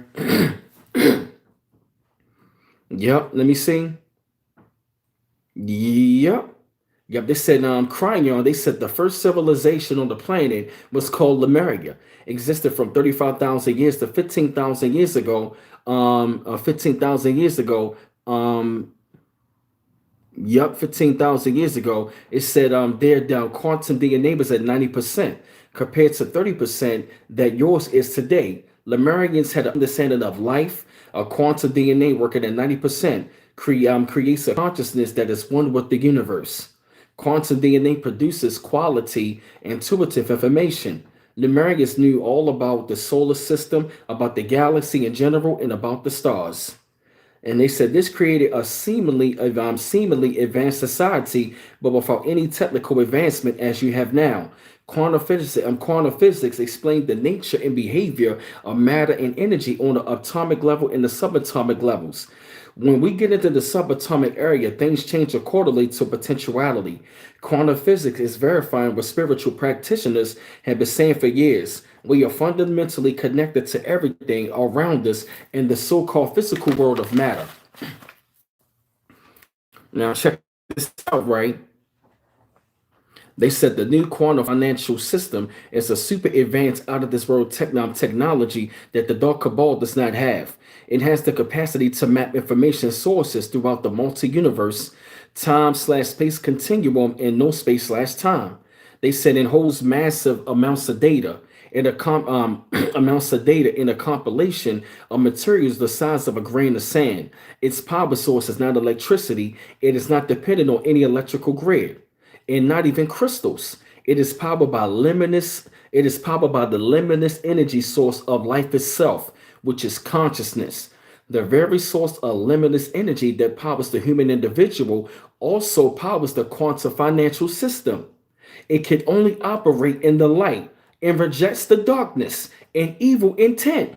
Speaker 1: Yep, let me see. Yep. They said Cryon, they said the first civilization on the planet was called Lemuria. Existed from 35,000 years to 15,000 years ago. 15,000 years ago. 15,000 years ago. It said their quantum DNA was at 90% compared to 30% that yours is today. Lemurians had an understanding of life. Quantum DNA working at 90% creates a consciousness that is one with the universe. Quantum DNA produces quality, intuitive information. Lemurians knew all about the solar system, about the galaxy in general, and about the stars. And they said this created a seemingly advanced society, but without any technical advancement as you have now. Quantum physics explained the nature and behavior of matter and energy on the atomic level and the subatomic levels. When we get into the subatomic area, things change accordingly to potentiality. Quantum physics is verifying what spiritual practitioners have been saying for years. We are fundamentally connected to everything around us in the so-called physical world of matter. Now check this out, right? They said the new quantum financial system is a super advanced out of this world technology that the dark cabal does not have. It has the capacity to map information sources throughout the multi-universe, time/space continuum, and no space/time. They said it holds massive amounts of data. Amounts of data in a compilation of materials the size of a grain of sand. Its power source is not electricity. It is not dependent on any electrical grid and not even crystals. It is powered by limitless. It is powered by the limitless energy source of life itself, which is consciousness. The very source of limitless energy that powers the human individual also powers the quantum financial system. It can only operate in the light and rejects the darkness and evil intent.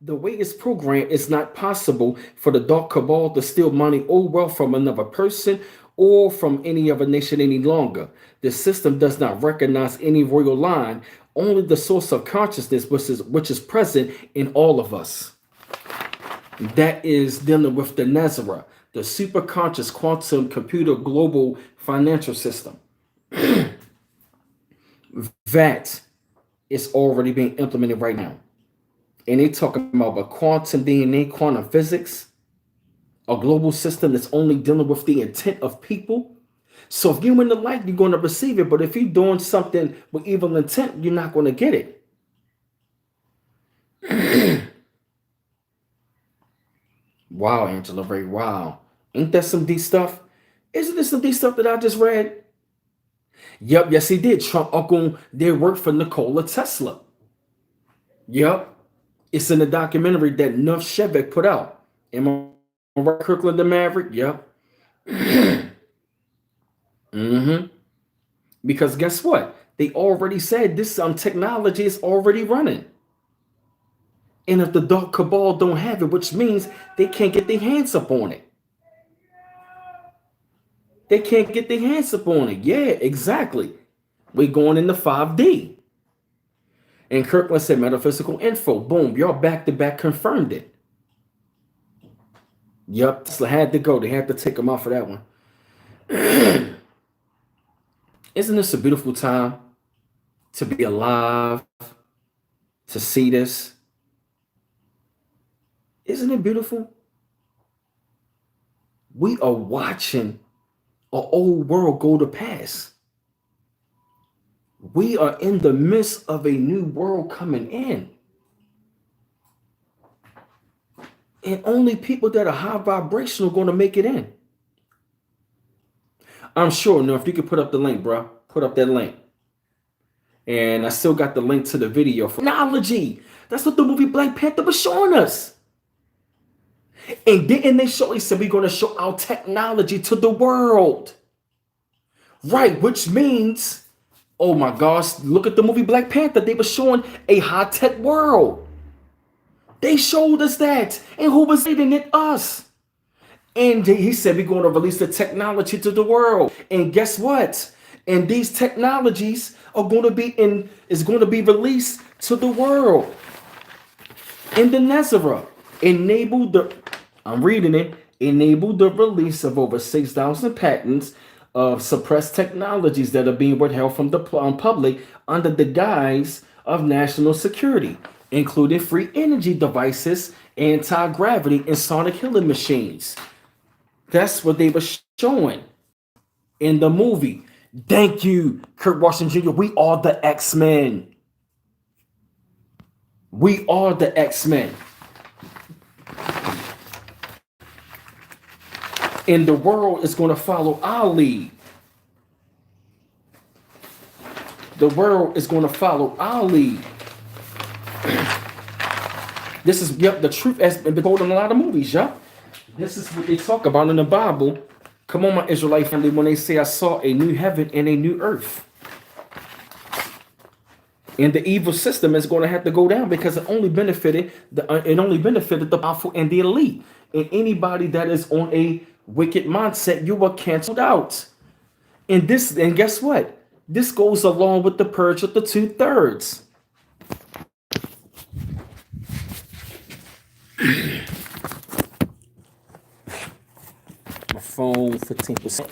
Speaker 1: The way it's programmed, it's not possible for the dark cabal to steal money or wealth from another person or from any other nation any longer. The system does not recognize any royal line, only the source of consciousness, which is present in all of us. That is dealing with the Nezareth, the superconscious quantum computer global financial system. That is already being implemented right now. And they talking about a quantum DNA, quantum physics, a global system that's only dealing with the intent of people. So if you're in the light, you're going to receive it. But if you're doing something with evil intent, you're not going to get it. Wow, Angela Ray, wow. Ain't that some deep stuff? Isn't this some deep stuff that I just read? Yep, yes, he did. Trump uncle did work for Nikola Tesla. Yep. It's in the documentary that Nuff Shevek put out. Am I right, Kirkland the Maverick? Yep. Because guess what? They already said this technology is already running. And if the dark cabal don't have it, which means they can't get their hands up on it. They can't get their hands up on it. Yeah, exactly. We're going into 5D. And Kirkland said metaphysical info. Boom, y'all back to back confirmed it. Yep, Tesla had to go. They had to take him out for that one. Isn't this a beautiful time to be alive, to see this? Isn't it beautiful? We are watching an old world go to pass. We are in the midst of a new world coming in. And only people that are high vibrational are going to make it in. I'm sure. Now, if you could put up the link, bro. Put up that link. And I still got the link to the video for technology. That's what the movie Black Panther was showing us. And didn't they show? He said, we're going to show our technology to the world. Right, which means, oh my gosh, look at the movie Black Panther. They were showing a high-tech world. They showed us that. And who was leading it? Us. And he said, we're going to release the technology to the world. And guess what? And these technologies are going to be released to the world. In the Nezareth, enable the release of over 6,000 patents of suppressed technologies that are being withheld from the public under the guise of national security, including free energy devices, anti-gravity, and sonic healing machines. That's what they were showing in the movie. Thank you, Kurt Washington Jr. We are the X-Men. We are the X-Men. And the world is going to follow our lead. The world is going to follow our lead. This is, yep, the truth has been told in a lot of movies, yep. This is what they talk about in the Bible. Come on, my Israelite family, when they say, I saw a new heaven and a new earth. And the evil system is going to have to go down because it only benefited the powerful and the elite. And anybody that is on a wicked mindset, you are canceled out. And guess what? This goes along with the purge of the 2/3. My phone, 15%.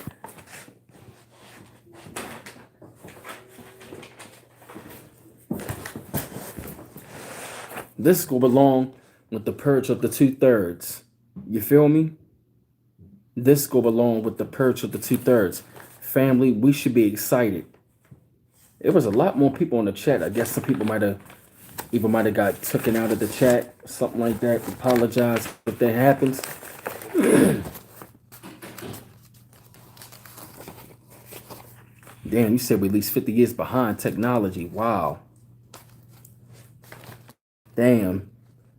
Speaker 1: This go along with the purge of the 2/3. You feel me? This go along with the purge of the 2/3. Family, we should be excited. It was a lot more people in the chat. I guess some people might have got taken out of the chat, something like that. Apologize if that happens. Damn, you said we're at least 50 years behind technology. Wow. Damn,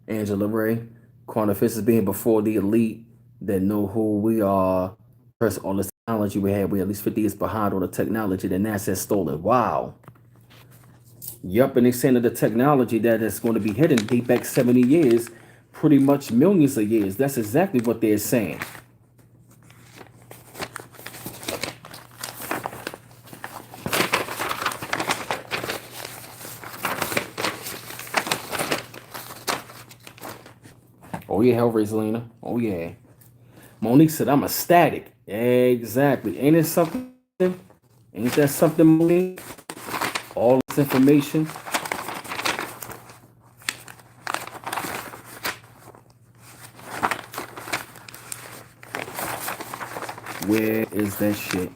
Speaker 1: Angela Ray. Quantifish is being before the elite that know who we are. First, all the technology we had, we're at least 50 years behind on the technology that NASA has stolen. Wow. Yup, and they're saying that the technology that is going to be hidden date back 70 years, pretty much millions of years. That's exactly what they're saying. Oh yeah, Hellraiser Lena. Oh yeah. Monique said, I'm ecstatic. Exactly. Ain't it something? Ain't that something, Monique? All this information. Where is that shit?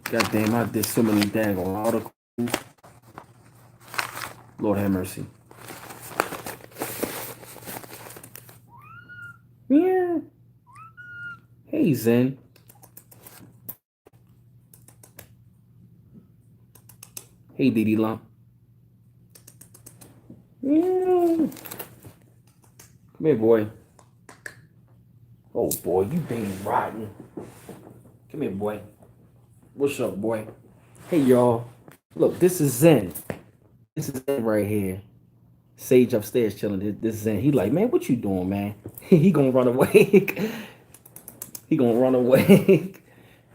Speaker 1: God damn, I did so many daggone articles. Lord have mercy. Yeah. Hey, Zen. Hey, Dee Lump. Yeah. Come here, boy. Oh, boy, you being rotten. Come here, boy. What's up, boy? Hey, y'all. Look, this is Zen. This is Zen right here. Sage upstairs chilling. This is Zen. He like, man, what you doing, man? He gonna run away. He gonna run away.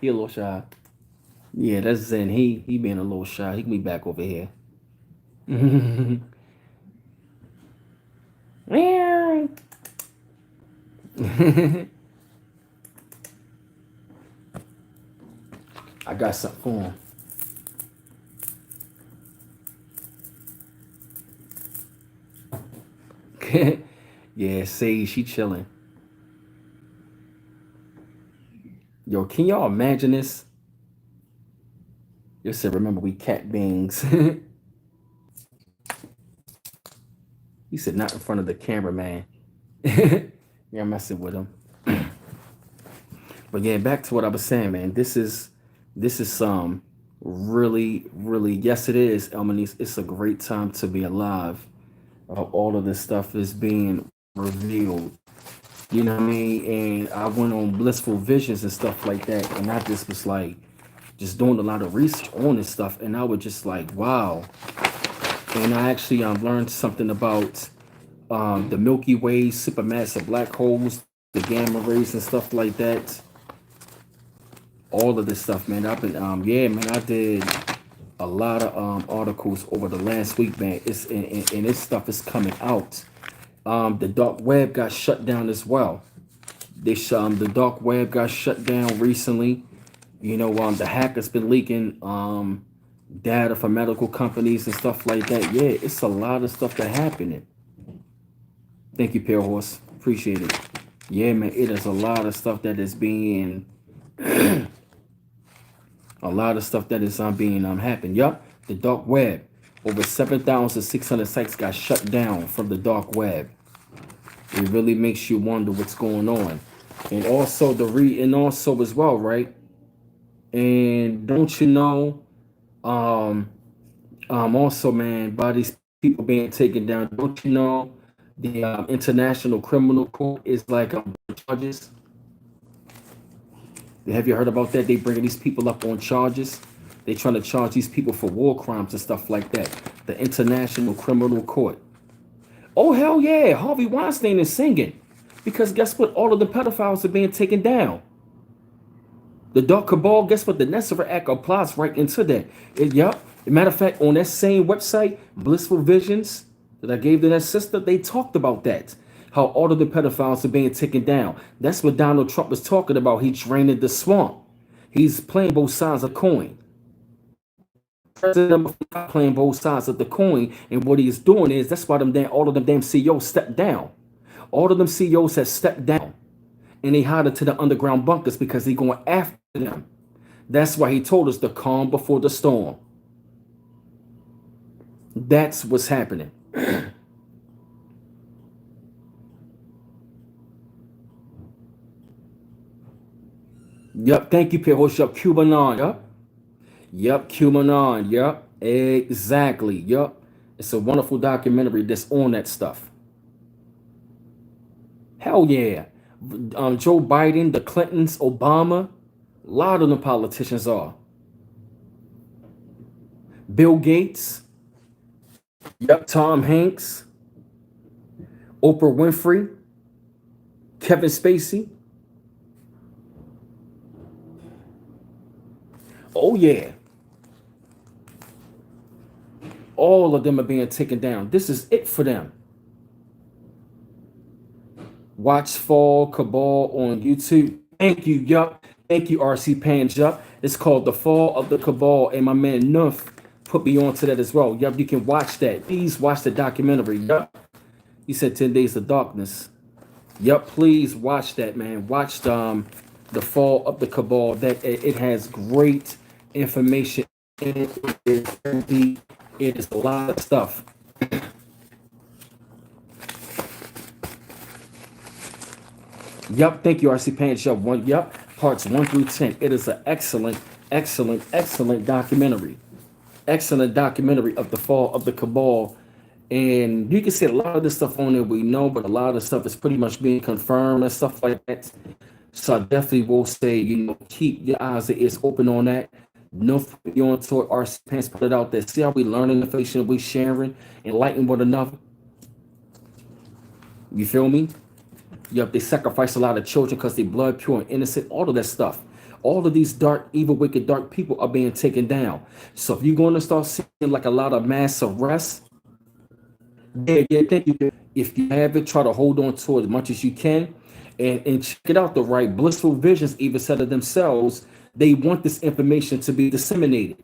Speaker 1: He a little shy. Yeah, that's Zen. He being a little shy. He can be back over here. I got something for him. Yeah, Sage, she chilling. Yo, can y'all imagine this? You said, remember we cat beings. He said, not in front of the cameraman. Yeah, I'm messing with him. But yeah, back to what I was saying, man. This is some really, yes, it is, Elmanice. It's a great time to be alive. All of this stuff is being revealed. You know what I mean? And I went on Blissful Visions and stuff like that, and I just was like, just doing a lot of research on this stuff, and I was just like, wow. And I actually learned something about the Milky Way, supermassive black holes, the gamma rays and stuff like that. All of this stuff, man. I've been yeah, man, I did a lot of articles over the last week, man. It's and this stuff is coming out. The dark web got shut down as well. The dark web got shut down recently. You know, the hackers been leaking data for medical companies and stuff like that. Yeah, it's a lot of stuff that happening. Thank you, Pale Horse. Appreciate it. Yeah, man, it is a lot of stuff that is being a lot of stuff that is being happened. Yup, the dark web. Over 7,600 sites got shut down from the dark web. It really makes you wonder what's going on. And also also as well, right? And don't you know, also, man, by these people being taken down, don't you know the International Criminal Court is like charges? Have you heard about that? They bringing these people up on charges. They trying to charge these people for war crimes and stuff like that. The International Criminal Court. Oh, hell yeah. Harvey Weinstein is singing. Because guess what? All of the pedophiles are being taken down. The Dark Cabal, guess what? The NESARA Act applies right into that. Yup. As a matter of fact, on that same website, Blissful Visions, that I gave to that sister, they talked about that. How all of the pedophiles are being taken down. That's what Donald Trump was talking about. He drained the swamp. He's playing both sides of the coin. President number 45 playing both sides of the coin, and what he is doing is that's why all of them damn CEOs stepped down. All of them CEOs have stepped down, and they hide into the underground bunkers because he's going after them. That's why he told us the calm before the storm. That's what's happening. Yep, thank you, Pehosh. Yep, QAnon. Yep. Yep, QAnon. Yep, exactly. Yep. It's a wonderful documentary that's on that stuff. Hell yeah. Joe Biden, the Clintons, Obama, a lot of the politicians are. Bill Gates, yep, Tom Hanks, Oprah Winfrey, Kevin Spacey. Oh yeah. All of them are being taken down. This is it for them. Watch Fall Cabal on YouTube. Thank you, yup. Thank you, RC Pans, yup. It's called The Fall of the Cabal, and my man Nuff put me onto that as well. Yup, you can watch that. Please watch the documentary, yup. He said 10 Days of Darkness. Yup, please watch that, man. Watch The Fall of the Cabal. That it has great information in it. It is a lot of stuff. Yup, thank you, RC Pants. Yup, parts 1 through 10. It is an excellent, excellent, excellent documentary. Excellent documentary of the fall of the cabal. And you can see a lot of this stuff on there we know, but a lot of the stuff is pretty much being confirmed and stuff like that. So I definitely will say, keep your eyes and ears open on that. No, you on to it. RC Pants put it out there. See how we learning information, we sharing, enlightening one another. You feel me? Yep, they sacrifice a lot of children because they blood pure and innocent. All of that stuff. All of these dark, evil, wicked, dark people are being taken down. So if you're going to start seeing like a lot of mass arrests, yeah, thank you. If you have it, try to hold on to it as much as you can, and check it out. The right Blissful Visions even said it themselves. They want this information to be disseminated.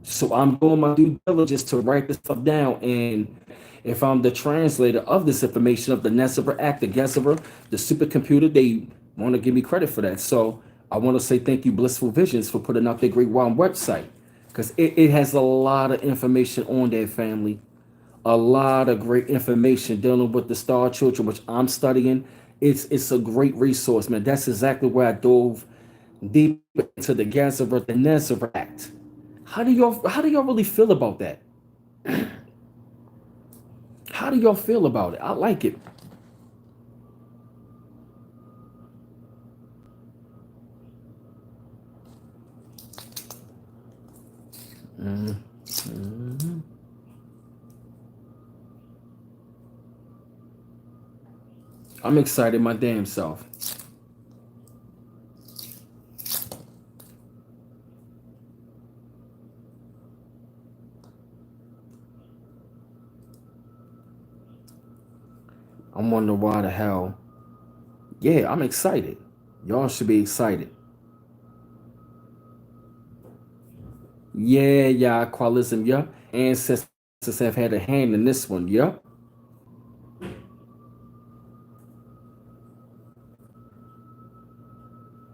Speaker 1: So I'm doing my due diligence to write this stuff down. And if I'm the translator of this information of the Nezareth Act, the Gezerah, the supercomputer, they want to give me credit for that. So I want to say thank you, Blissful Visions, for putting out their Great Wine website, because it has a lot of information on there, family. A lot of great information dealing with the Star Children, which I'm studying. It's a great resource, man. That's exactly where I dove deep into the Gezerah, the Nezareth Act. How do y'all really feel about that? How do y'all feel about it? I like it. Mm-hmm. I'm excited my damn self. I'm wondering why the hell. Yeah, I'm excited. Y'all should be excited. Yeah, Qualism, yup. Ancestors have had a hand in this one, yup.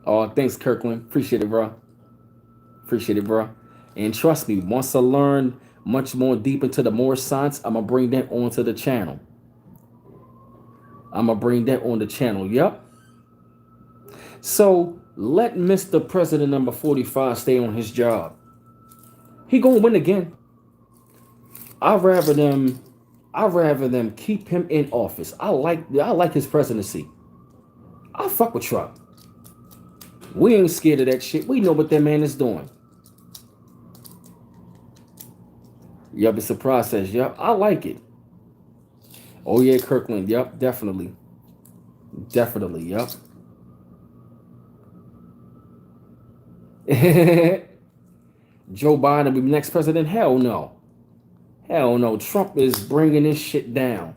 Speaker 1: Oh, thanks, Kirkland. Appreciate it, bro. Appreciate it, bro. And trust me, once I learn much more deep into the Moorish science, I'm gonna bring that onto the channel. I'm gonna bring that on the channel. Yep. So let Mr. President number 45 stay on his job. He gonna win again. I'd rather them keep him in office. I like his presidency. I fuck with Trump. We ain't scared of that shit. We know what that man is doing. Yup, it's a process. Yup, I like it. Oh yeah, Kirkland. Yup, definitely. Definitely, yup. Joe Biden be next president? Hell no. Hell no. Trump is bringing this shit down.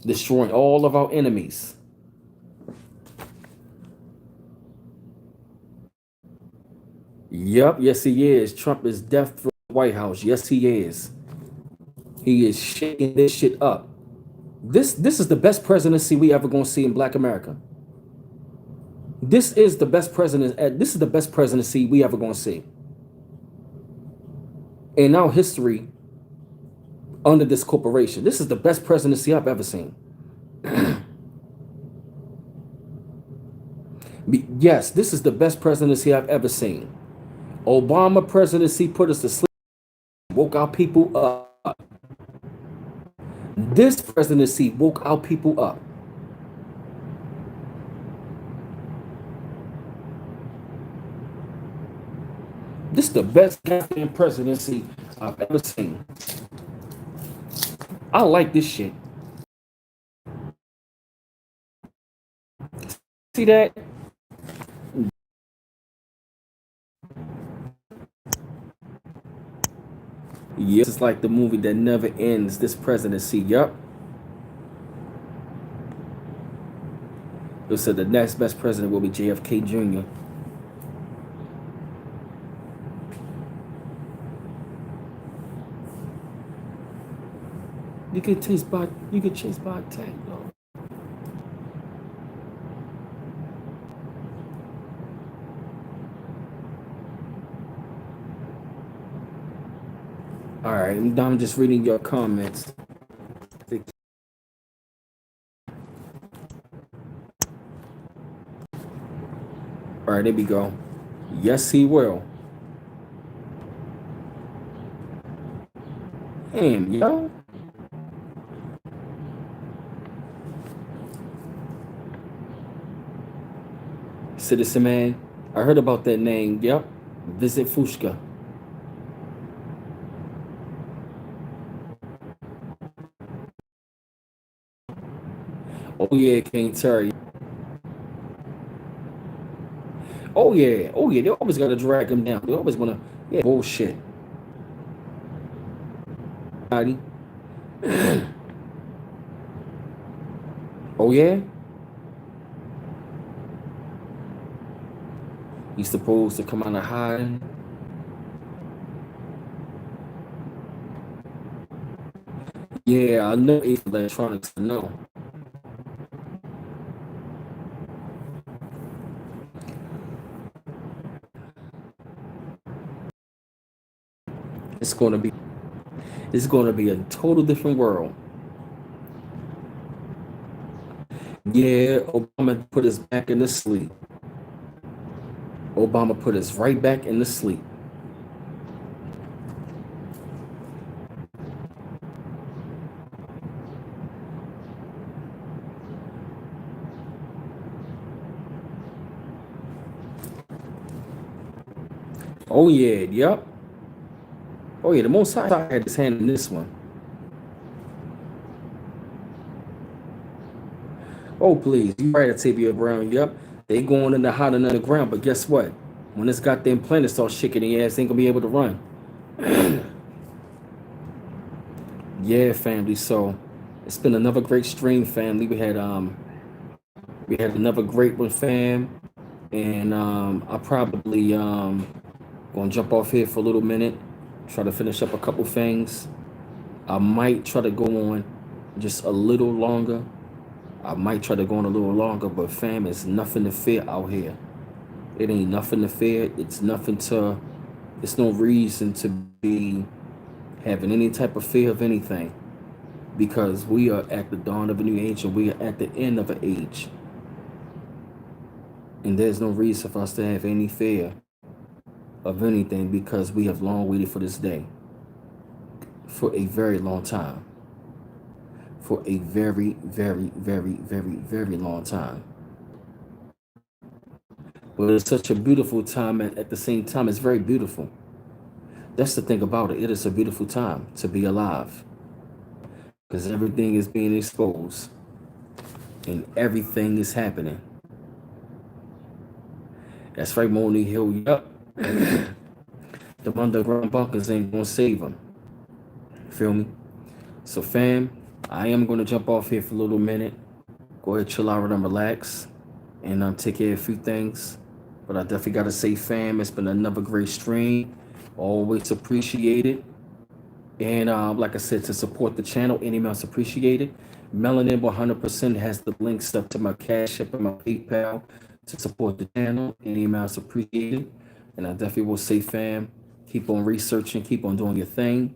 Speaker 1: Destroying all of our enemies. Yep, yes he is. Trump is death for the White House. Yes he is. He is shaking this shit up. This is the best presidency we ever gonna see in Black America. This is the best president. This is the best presidency we ever gonna see in our history under this corporation. This is the best presidency I've ever seen. Yes, this is the best presidency I've ever seen. Obama presidency put us to sleep, woke our people up. This presidency woke our people up. This is the best goddamn presidency I've ever seen. I like this shit. See that? Yes, it's like the movie that never ends. This presidency, yup. It said the next best president will be JFK Jr. You get chased by a tank, though. All right, I'm just reading your comments. All right, there we go. Yes, he will. Damn, yo. Citizen Man. I heard about that name. Yep. Visit Fushka. Oh yeah, King Terry. Oh yeah. Oh yeah. They always gotta drag him down. They always wanna. Yeah. Bullshit. Oh yeah. He's supposed to come out of hiding. Yeah, I know Ace Electronics. I know. It's gonna be. It's gonna be a total different world. Yeah, Obama put us back in the sleep. Obama put us right back in the sleep. Oh yeah, yep. Oh yeah, the Most High had his hand in this one. Oh please, you right, Octavia Brown. Yep, they going in the hot and underground, but guess what? When this goddamn planet starts shaking their ass, they ain't gonna be able to run. Yeah, family. So it's been another great stream, family. We had another great one, fam. And I probably gonna jump off here for a little minute, try to finish up a couple things. I might try to go on just a little longer. I might try to go on a little longer, but fam, it's nothing to fear out here. It ain't nothing to fear. It's nothing to. It's no reason to be having any type of fear of anything, because we are at the dawn of a new age and we are at the end of an age, and there's no reason for us to have any fear of anything, because we have long waited for this day for a very long time, for a very, very, very, very, very long time. But it's such a beautiful time, and at the same time, it's very beautiful. That's the thing about it. It is a beautiful time to be alive, because everything is being exposed and everything is happening. That's right, Moni Hill. Yup. The underground bunkers ain't gonna save them. Feel me? So, fam, I am gonna jump off here for a little minute. Go ahead, chill out and relax, and take care of a few things. But I definitely got to say, fam, it's been another great stream. Always appreciate it. And like I said, to support the channel, any amounts appreciated. Melanin 100% has the link stuck to my Cash App and my PayPal to support the channel. Any amounts appreciated. And I definitely will say, fam, keep on researching, keep on doing your thing.